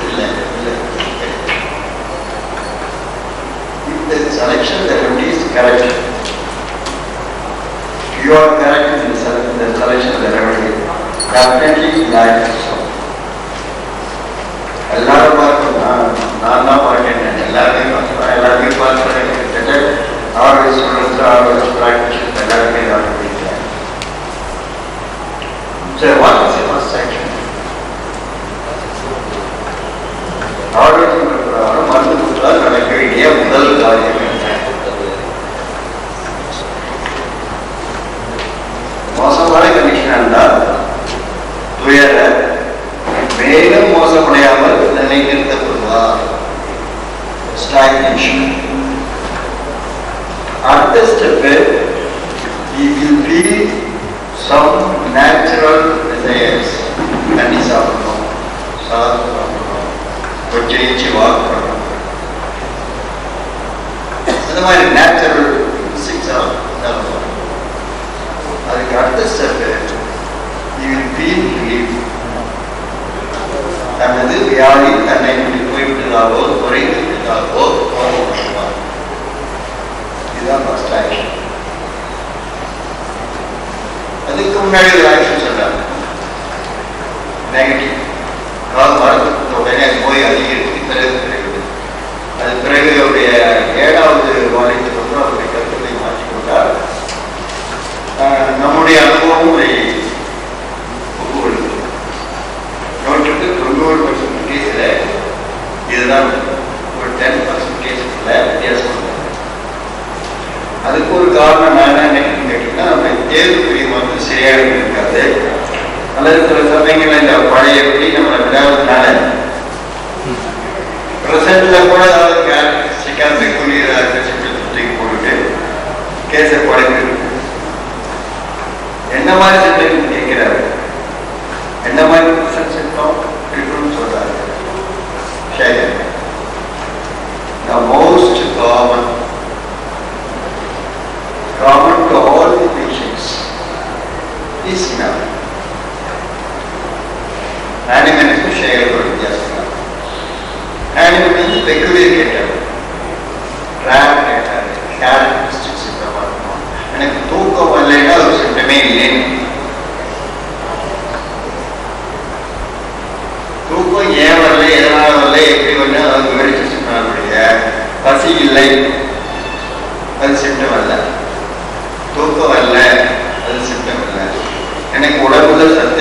இல்லை. If the selection the remedy is correct, you are correct in the selection of the remedy, definitely life is so. எல்லாரும் பார்க்கணும், நான் தான் பார்க்கிறேன், எல்லாருமே பார்க்கிறேன், எல்லாருமே பார்க்கிறேன். ஆர்வல் ஸ்டூடெண்ட்ஸ், ஆர்வல் ப்ராக்டிஷன்ஸ் எல்லாருமே தான் படிக்கிறேன். So what is the first section? Orwell பிரகாரம் மருந்து கொடுத்தால் நடக்க வேண்டிய முதல் காரியம் என்ன? மோசமான கண்டிஷன் இருந்தால் துயர மேலும் மோசமடையாமல் நிலை நிறுத்தப்படுவார். ஸ்டாக்னேஷன். அடுத்த step, he will feel some natural desires. தண்ணி சாப்பிடணும், சாப்பிடணும், கொஞ்சம் ஏச்சி வாக் பண்ணணும், அந்த மாதிரி நேச்சுரல் சாப்பிடணும். அதுக்கு அடுத்த step, he will feel relief. தனது வியாதி தன்னை போய்விட்டதாகவோ குறைந்து விட்டதாகவோ தோன்றுவார். இதுதான் ஃபர்ஸ்ட் ஆக்ஷன். அதுக்கு முன்னாடி ஒரு ஆக்ஷன் சொல்றாங்க, நெகட்டிவ். அதாவது மருந்து உடனே நோய் அதிகரித்து பிறகு அது பிறகு அவருடைய 7வது வாரத்துக்கு அப்புறம் அவருடைய கருத்துக்களை மாற்றிக்கொண்டால் நம்முடைய அனுபவம் ஒப்புக்கொள்ளுது. 90% கேஸில் இதுதான், ஒரு 10% கேஸில் வித்தியாசம். அதுக்கு ஒரு காரணம் நான் என்ன நினைக்கிறேன்னு கேட்டீங்கன்னா, நம்ம தேர்வுக்குரிய மருந்து சரியாக இருக்காது, அல்லது சில சமயங்களில் இந்த பழைய எப்படி நம்ம விடாததுனால ப்ரெசென்ட்ல கூட சிக்காசை தூக்கி போட்டுட்டு கேஸை படைத்து என்ன மாதிரி சிம்டம் கேட்கிறாரு, என்ன மாதிரி சிம்டம் இருக்குன்னு சொல்றாரு. The most common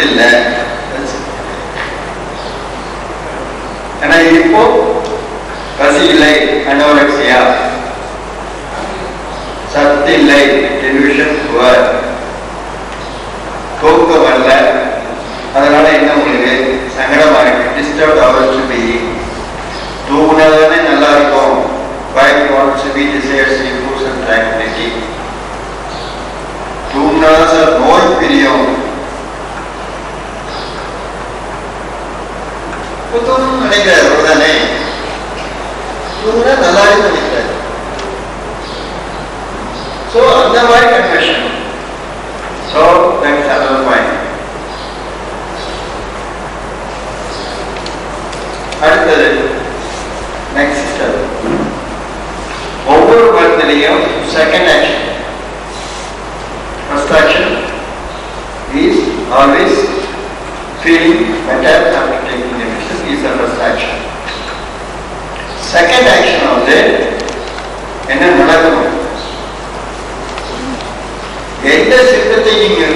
அது இல்லை. ஆனா இப்போ பசி இல்லை, அனோரெக்சியா, சத்து இல்லை, டெலிவிஷன் புவர், தூக்கம் வரல, அதனால என்ன உங்களுக்கு சங்கடமா இருக்கு, டிஸ்டர்ப் அவர் டு பி, தூங்கினாதானே நல்லா இருக்கும், wife wants to be desires improves and tranquility, தூங்கினாதான் சார் நோய் பிரியும், தூங்கணும்னு நினைக்கிறாரு அவ்வளவுதானே, தூங்கினா நல்லா நினைக்கிறாரு. So அந்த மாதிரி conversion. So that's another point. அடுத்தது நெக்ஸ்ட் ஸ்டெப், ஒவ்வொரு பர்த்டேலையும் second action. First action is always feeling better after taking the medicine, is the first action. Second action வந்து என்ன நடக்கணும், எந்த சித்தத்தை நீங்கள்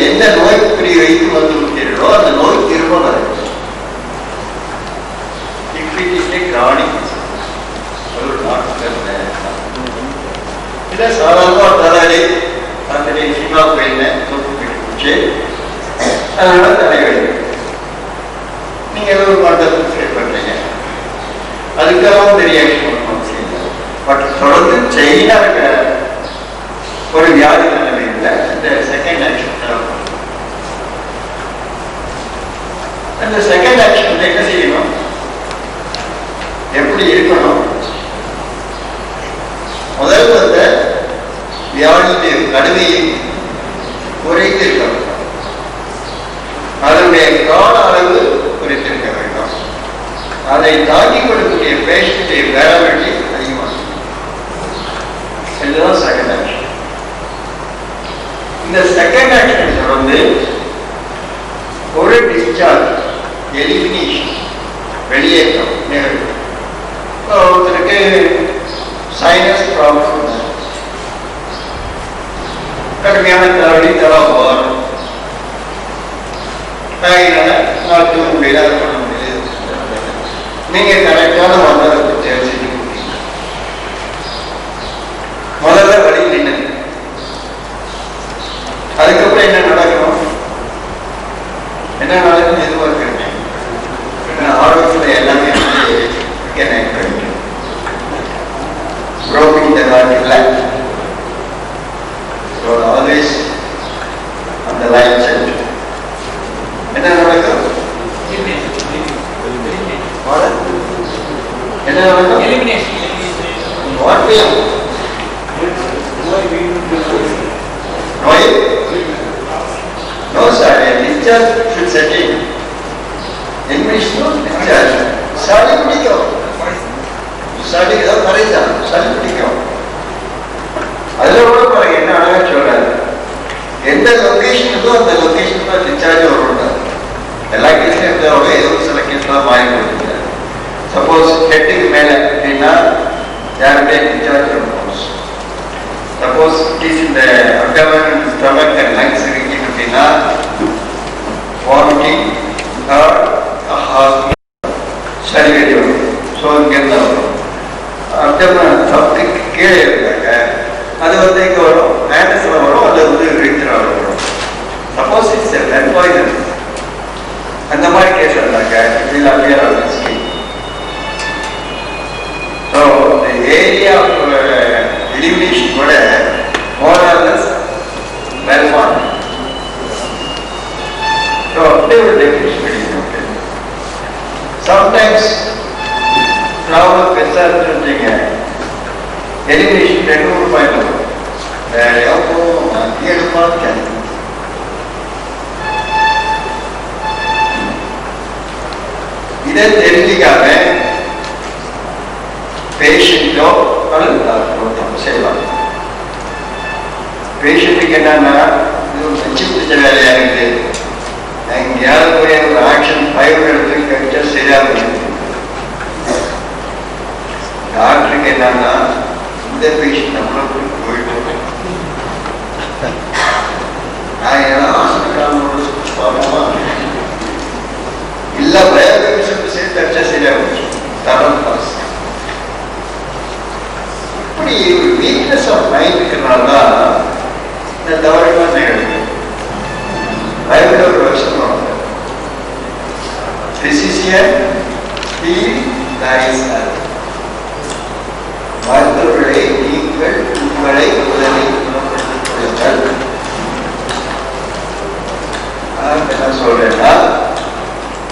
எந்த நோய்க்குறி வைத்து வந்து விட்டீர்களோ அந்த நோய் திரும்ப வரும். சாதாரண தலைவலி, அந்த சினிமா போயிருந்தேன், தூக்கு அதனால தலைவலி, நீங்க ஏதோ ஒரு மருத்துவ பண்றீங்க, அதுக்காக பெரிய பட் தொடர்ந்து செயினா இருக்க ஒரு வியாதி நிலைமையில் இந்த செகண்ட் ஆக்ஷன் தேவைப்படும். அந்த செகண்ட் ஆக்ஷன் என்ன செய்யணும், எப்படி இருக்கணும், முதல் வந்த வியாதியுடைய கடுமையை குறைத்து இருக்க வேண்டும், அதனுடைய கால அளவு குறைத்திருக்க வேண்டும், அதை தாக்கிக் கொள்ளக்கூடிய பேஷண்டைய வேலபிலிட்டி அதிகமாக. இதுதான் செகண்ட் ஆக்ஷன். இந்த செகண்ட் ஆக்ஷன் தொடர்ந்து ஒரு டிஸ்சார்ஜ், எலிமினேஷன், வெளியேற்றம் நிகழ்வு. ஒருத்தருக்கு சைனஸ் ப்ராப்ளம், கடுமையான தலைவலி, தலாபாரம், நாள் தூங்க முடியல, அதை பண்ண முடியாது, நீங்க கரெக்டான மருத்துவத்தை தேர்வு செஞ்சு கொடுத்தீங்க, முதல்ல வழி நின்று, அதுக்கப்புறம் என்ன நடக்கணும், என்ன நடக்கும் எதிர்பார்க்கிறீங்க, ஆரோக்கியத்தில் எல்லாமே broken the heart flat. So always on the right side. என்ன நடக்கும், என்ன நடக்கும், what will நோய், no sir, discharge should set in. English no discharge, சளி பிடிக்கும், சளி ஏதாவது மறைதான், சளி பிடிக்கும், அதுல கூட பாருங்க என்ன அழகா சொல்றாரு, எந்த லொகேஷனுக்கோ அந்த லொகேஷனுக்கு தான் டிஸ்சார்ஜ் வரும். எல்லா கேஸ்லயும் இருந்தாலும் ஏதோ சில கேஸ்லாம் மாறி கொடுத்துருக்காரு. சப்போஸ் ஹெட்டுக்கு மேல அப்படின்னா யாருடைய டிஸ்சார்ஜ் வரும். சப்போஸ் இட் இந்த அப்டமன், ஸ்டமக் அண்ட் லங்ஸ் இருக்கு அப்படின்னா வாமிட்டிங் சளி வெளியே வரும். ஸோ இங்கேருந்து வரும். அப்டமன் சப்க்கு கீழே இருந்தாங்க, அது வந்து இங்கே வரும், ஆனஸில் வரும், அது வந்து ரீச்சராக வரும். சப்போஸ் இட்ஸ் லங் பாய்சன், அந்த மாதிரி கேஸ் இருந்தாங்க, இதில் அப்பியர் ஆஃப் ஸ்கின். ஸோ இந்த ஏரியா ஆஃப் எலிமினேஷன் கூட மோரலஸ் வெல்ஃபார்ம். ஸோ அப்படியே ஒரு டெஃபினிஷன் கிடைக்கும். சம்டைம்ஸ் ப்ராப்ளம் பெருசாக இருந்துருந்தீங்க, எலிமினேஷன் 200 ரூபாயில் வரும், வேறையாக போகும், அங்கே எடுப்பான்னு கேட்கும். இதை தெரிஞ்சுக்காம பேஷண்டோ அல்லது டாக்டரோ தப்பு செய்வாங்க. பேஷண்ட்டுக்கு என்னன்னா இது ஒரு வச்சு பிடிச்ச வேலையா இருக்குது, எங்கேயாவது போய் ஒரு ஆக்ஷன் 5 இடத்துக்கு கிடைச்சா சரியாக. டாக்டருக்கு என்னன்னா இந்த பேஷண்ட் நம்மள போயிட்டு நான் ஏன்னா ஹாஸ்பிட்டல் இல்ல பயோகெமிஸ்ட்ரி சேர்த்து அடிச்சா சரியா போச்சு. இப்படி ஒரு வீக்னஸ் ஆஃப் மைண்ட் இருக்கிறனால தான் இந்த தவறுகள் நிகழ்வு. பைபிள் ஒரு வருஷம் மருத்துவர்களை நீங்கள் உங்களை முதலில் குணப்படுத்திக் என்ன சொல்றேன்னா,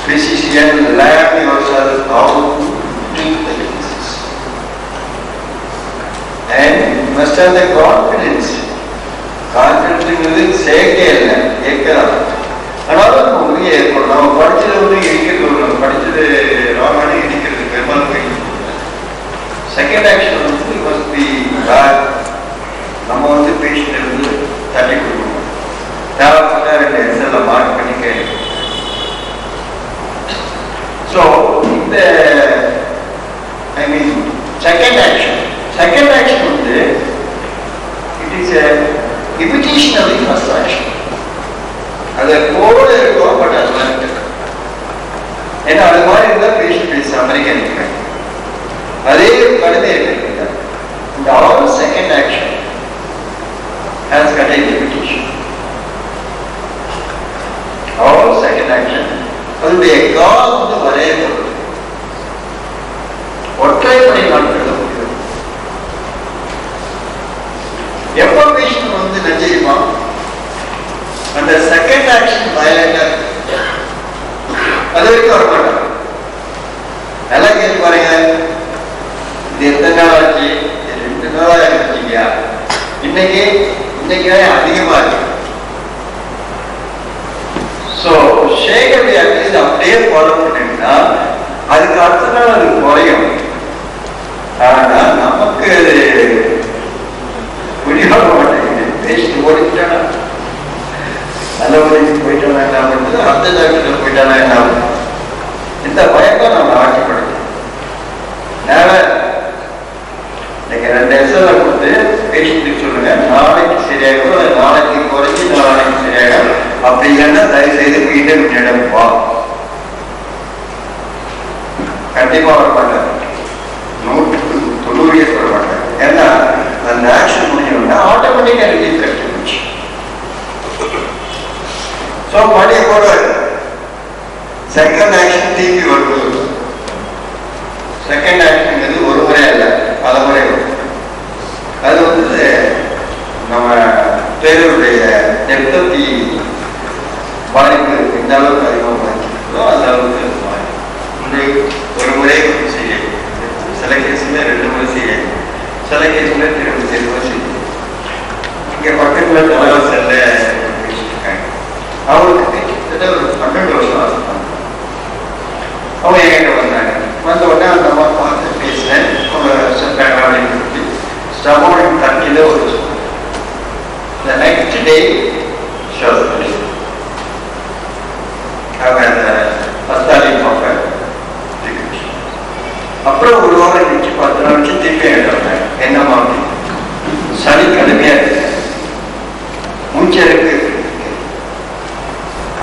physician learn yourself how to treat the disease and you must have the confidence. Confidence சேர்க்கே இல்லை, கேட்கலாம். ஆனாலும் நம்ம உறுதியை ஏற்படும். நம்ம படிச்சதை வந்து இடிக்கிறது, படிச்சது ராமாயணம் இடிக்கிறது பெரும்பாலும் போயிட்டு. செகண்ட் ஆக்ஷன் வந்து மஸ்ட் பி பேட். நம்ம வந்து பேஷண்ட் இருந்து தள்ளி கொடுக்கணும். தேவைப்பட்ட 2 எக்ஸல்ல மார்க் பண்ணி கேட்கணும். ஸோ இந்த ஐ மீன் செகண்ட் ஆக்ஷன் வந்து it is a imitation of the first action. அது போல இருக்கும், பட் அது மாதிரி ஏன்னா அது மாதிரி இருந்தால் பேஷண்ட் பேச அமெரிக்கா அதே கடுமை இருக்கு. இந்த all second action has cut a limitation. All second action அதனுடைய கால் வந்து வரையப்படுது. ஒற்றைப்படை நாட்கள் முடியும். எப்போ பேஷண்ட் வந்து நெஞ்சிருமா அந்த செகண்ட் ஆக்ஷன் வயலண்டா அது வரைக்கும் வர மாட்டாங்க. நல்லா கேட்டு பாருங்க, இது எத்தனை நாள் ஆச்சு? 2 நாளா இருக்கீங்க. இன்னைக்கு அதிகமா இருக்கு. ஸோ ஷேகருடைய அட்லீஸ்ட் அப்படியே ஃபாலோ பண்ணிட்டா அதுக்கு அடுத்த நாள் அது குறையும். ஆனா நமக்கு முடிவாக மாட்டேங்குது. பேசிட்டு ஓடிக்கிட்டானா நல்ல உதவிக்கு போயிட்டானா என்ன பண்ணுறது, அடுத்த டாக்டர் போயிட்டானா என்ன ஆகும்? இந்த பயக்கம் நம்ம ஆட்சிப்படுது. இன்னைக்கு 2 எஸ்எல்ல கொடுத்து பேஷண்ட்டுக்கு சொல்லுங்க, நாளைக்கு சரியாகும், நாளைக்கு குறைஞ்சி நாளைக்கு சரியாகும். அப்படி இல்லைன்னா தயவு செய்து மீண்டும் என்னிடம் வா. கண்டிப்பா வர மாட்டாங்க, 100% வர மாட்டாங்க. ஏன்னா அந்த ஆக்ஷன் முடிஞ்சோம்னா ஆட்டோமேட்டிக்கா ரிலீஃப் கிடைச்சிருச்சு. ஸோ மணியை போடுவாரு. செகண்ட் ஆக்ஷன் திருப்பி வருவது. செகண்ட் ஆக்ஷன் ஒரு முறை இல்லை, பல முறை வரும். அது வந்து நம்ம பேருடைய டெப்தி பாதிப்பு எந்த அளவுக்கு அதிகமாக பாதிக்கிறதோ அந்த அளவுக்கு ஒரு முறை செய்யும். சில கேஸ்ல 2 முறை செய்யும், சில கேஸ்ல திரும்ப செய்யும். இங்க பக்கத்துல தலைவாசல்ல இருக்காங்க, அவங்களுக்கு கிட்டத்தட்ட ஒரு 12 வருஷம் ஆகும். அவங்க என்கிட்ட வந்தாங்க. வந்த உடனே அந்த அம்மா பார்த்து பேசினேன். ஸ்டமோட தண்ணியில ஒரு நெக்ஸ்ட் டே ஷோஸ் பண்ணி அவங்க அந்த பஸ்தாலையும் பார்ப்பேன். அப்புறம் ஒரு வாரம் கழிச்சு 10 நாள் கழிச்சு திருப்பி ஆகிட்டாங்க. என்னம்மா சளி கடுமையா இருக்கு, மூச்சருக்கு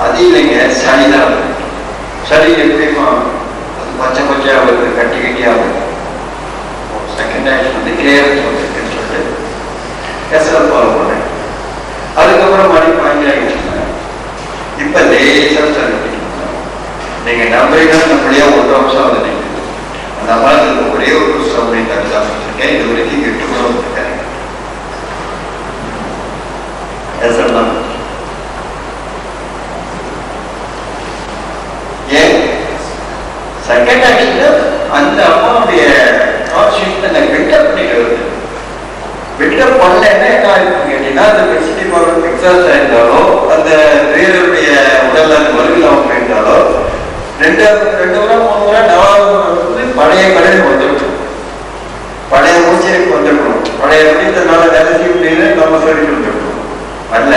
அது இல்லைங்க, சளிதான். சளி எப்படிமா அது பச்சை பச்சையா வருது, கட்டி கட்டியா வருது. செகண்ட் ஆக்ஷன் வந்து கிளியரன்ஸ் வந்துருக்குன்னு சொல்லிட்டு எஸ்எல் ஃபாலோ பண்ணேன். அதுக்கப்புறம் மணி 5 ஆகிடுச்சுங்க. இப்ப லேசா சளி நீங்க நம்புறீங்கன்னா நம்மளையா 1 வருஷம் வந்து அந்த மாதிரி ஒரே ஒரு சவுண்டை தடுதான் வச்சிருக்கேன். இது வரைக்கும் 8 கூட வந்துருக்கேன். ஏன் செகண்ட் ஆக்ஷன்ல அந்த அம்மாவுடைய பில்டப் பண்ணிட்டு வருது. பில்டப் பண்ணலன்னா என்ன ஆயிருக்கும் கேட்டீங்கன்னா, அந்த பெசிட்டி பவர் எக்ஸாஸ்ட் ஆயிருந்தாலோ அந்த வேறருடைய உடல்ல அந்த வருகலாம் போயிருந்தாலோ 2 முறை 3 முறை நவாவது பழைய கடையில் வந்துருக்கும், பழைய மூச்சைக்கு வந்துருக்கணும், பழைய அப்படின்றதுனால வேலை செய்ய நம்ம சொல்லி வந்துருக்கணும். அல்ல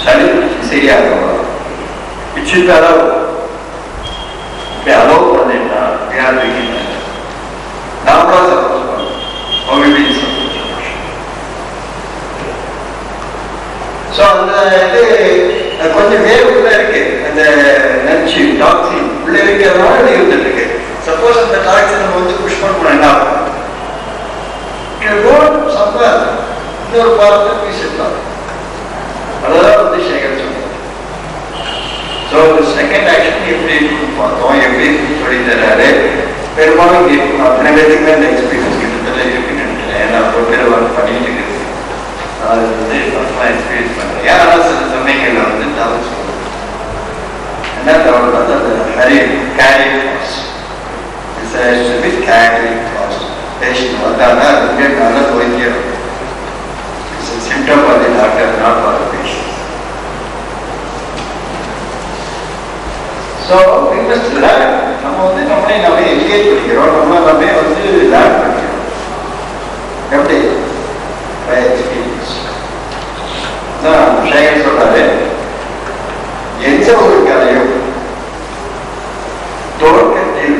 சளி சரியாக இச்சுட்டு அளவு அளவு பண்ணா நாமளா சப்போஸ் பண்ணுவோம். ஸோ அந்த இது கொஞ்சம் அந்த வேவ் உள்ள இருக்கு, அந்த நச்சு டாக்ஸின் உள்ள இருக்கிறதுனால அது இருந்துட்டு இருக்கு. சப்போஸ் அந்த டாக்ஸின் நம்ம வந்து புஷ் பண்ண என்ன ஆகும்? இன்னொரு பாரத்தை வீசிடலாம். அதான் வந்து சேகர் சொன்னார். ஸோ செகண்ட் ஆக்ஷன் எப்படி பார்த்தோம், எப்படி சொல்லி தர்றாரு. பெரும்பாலும் அத்தனை பேருக்குமே அந்த எக்ஸ்பீரியன்ஸ் கிட்டத்தட்ட இருக்குன்னு நினைக்கிறேன். ஏன்னா ஒரு பேர் வந்து பண்ணிட்டு இருக்குது, அது வந்து பர்சனலாக எக்ஸ்பீரியன்ஸ் பண்ணுறேன். ஆனால் சில சமயங்களில் வந்து தவறு சொல்லுவேன். என்ன தவறு வந்து அந்த நிறைய carry cost carry cost patient வந்தாங்கன்னா அதுவே நல்லா துவைக்கிறோம். சிம்டம் வந்து doctor not for patient. So we must learn. நம்ம வந்து நம்ம எஜுகேட் பண்ணிக்கிறோம், நம்ம எல்லாமே வந்து லேர்ன் பண்ணிக்கிறோம். எப்படி? By experience. சேகர் சொல்றாரு, எந்த ஒரு கதையும் தொடக்கத்தில்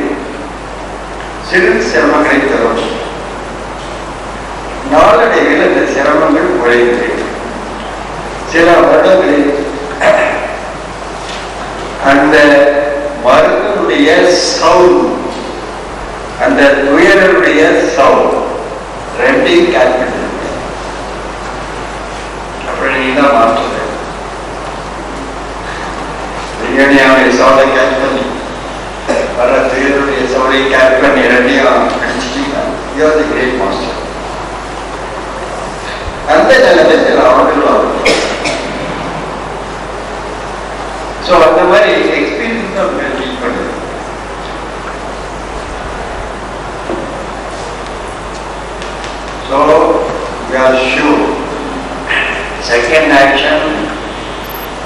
சிறு சிரமங்களை தரும், நாளடைவில் அந்த சிரமங்கள் குறைகிறது. சில வருடங்களில் அந்த மருந்துடைய சவுண்ட், அந்த துயருடைய சவுண்ட் ரெண்டையும் கால்குலேட் அப்படி நீங்க தான் மாற்றுது. பிரியாணியாவுடைய சவுண்டை கேட்ச் பண்ணி வர துயருடைய சவுண்டை கேட்ச் பண்ணி ரெண்டையும் அடிச்சிட்டீங்கன்னா யூஆர் தி கிரேட் மாஸ்டர். அந்த நிலைமை சில அவர்களும் ஆகும். ஸோ அந்த மாதிரி எக்ஸ்பீரியன்ஸ் தான் டீச் பண்ணுது. So we are sure second action,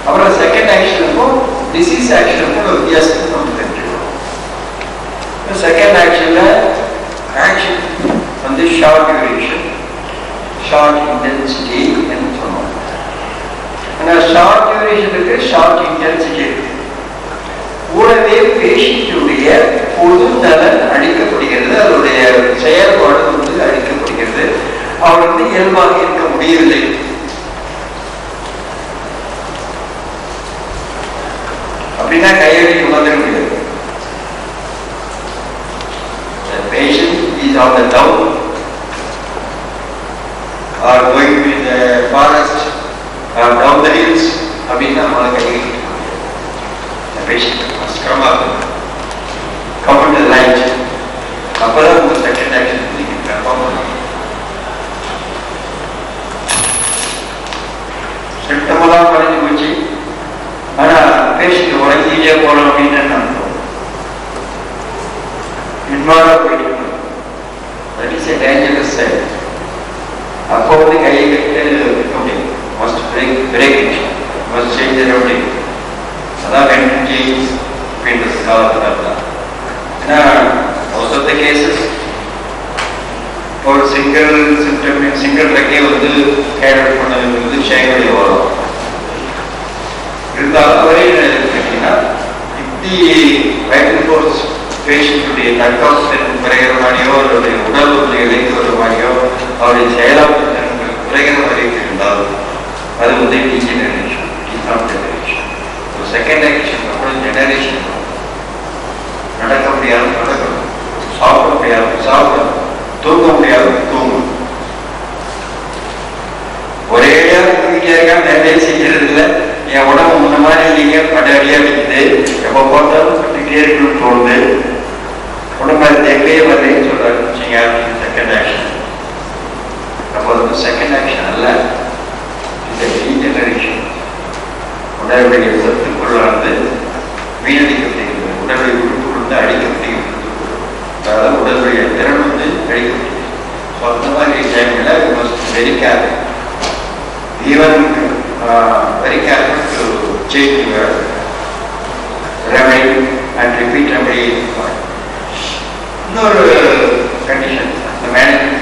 அப்புறம் செகண்ட் ஆக்ஷனுக்கும் டிசீஸ் ஆக்ஷனுக்கும் ஒரு வித்தியாசத்தை நம்ம தெரிஞ்சுக்கணும். செகண்ட் ஆக்ஷன்ல ஆக்ஷன் வந்து ஷார்ட் டியூரேஷன், ஷார்ட் இன்டென்சிட்டி என்று சொன்னோம். ஆனால் ஷார்ட் டியூரேஷனுக்கு ஷார்ட் இன்டென்சிட்டி இருக்கு. கூடவே பேஷண்ட்டுடைய பொது நலன் அளிக்கப்படுகிறது, அதனுடைய செயல்பாடு வந்து அளிக்கப்படுகிறது. அவர் வந்து இயல்பாக இருக்க முடியவில்லை. அப்படின்னா கையெழுதி உணர்ந்துட முடியாது. Patient is on the down or going to the forest or down the hills. அப்படின்னா நம்மளால கையெழுதி patient must come up, come to the light. அப்பதான் உங்க செகண்ட் ஆக்ஷன் நீங்க கன்ஃபார்ம் பண்ணணும். சிம்டமெல்லாம் குறைஞ்சு போச்சு, ஆனா பேஷண்ட் உடஞ்சிட்டே போறோம் அப்படின்னு அர்த்தம். இன்வால்வா போயிட்டு that is a dangerous side. அப்போ வந்து கையை கட்டு இருக்க முடியும். Must break must change routine. அதான் வென் சேஞ்ச் அப்படின்றது காலத்தில் தான். ஏன்னா மோஸ்ட் ஆஃப் த கேசஸ் ஒரு சிங்கிள் சிம்டம் சிங்கிள் லக்கே வந்து கேர் பண்ணது சேங்கடி வரும். இருந்தாலும் ஒரே கேட்டீங்கன்னா இப்படி வைட்டல் ஃபோர்ஸ் பேஷண்ட்டுடைய நட்டம் குறைகிற மாதிரியோ அவருடைய உடல் வந்து இழைத்து வர மாதிரியோ அவருடைய செயலாற்று திறன்கள் குறைகிற மாதிரி இருந்தாலும் அது வந்து டீஜெனரேஷன், டீகான்ஜெனரேஷன். செகண்ட் ஆக்ஷன் அப்புறம் ஜெனரேஷன். நடக்க முடியாது நடக்கணும், சாப்பிட முடியாது சாப்பிடணும், தூங்க முடியாது தூங்கணும். ஒரே தூங்கிட்டே இருக்காங்க, நிறைய செய்யறது இல்லை. என் உடம்பு முன்ன மாதிரி இல்லைங்க, படாடியா இருக்குது, எப்போ பார்த்தாலும் சுட்டிகிட்டே இருக்கணும்னு தோணுது, உடம்பு அது எங்கேயே வரலன்னு சொல்றாரு. Second action. அப்போ வந்து செகண்ட் ஆக்ஷன் அல்ல, இந்த டீஜெனரேஷன். உடலுடைய சத்துக்குள்ளானது வீணடிக்கப்படுகிறது, உடலுடைய உறுப்பு வந்து அடிக்கப்படுகிறது, அதாவது உடலுடைய திறன் வந்து அடிக்கப்படுகிறது. ஸோ அந்த மாதிரி டைமில் very careful, even very careful to check your remedy and repeat remedy. இன்னொரு கண்டிஷன், the management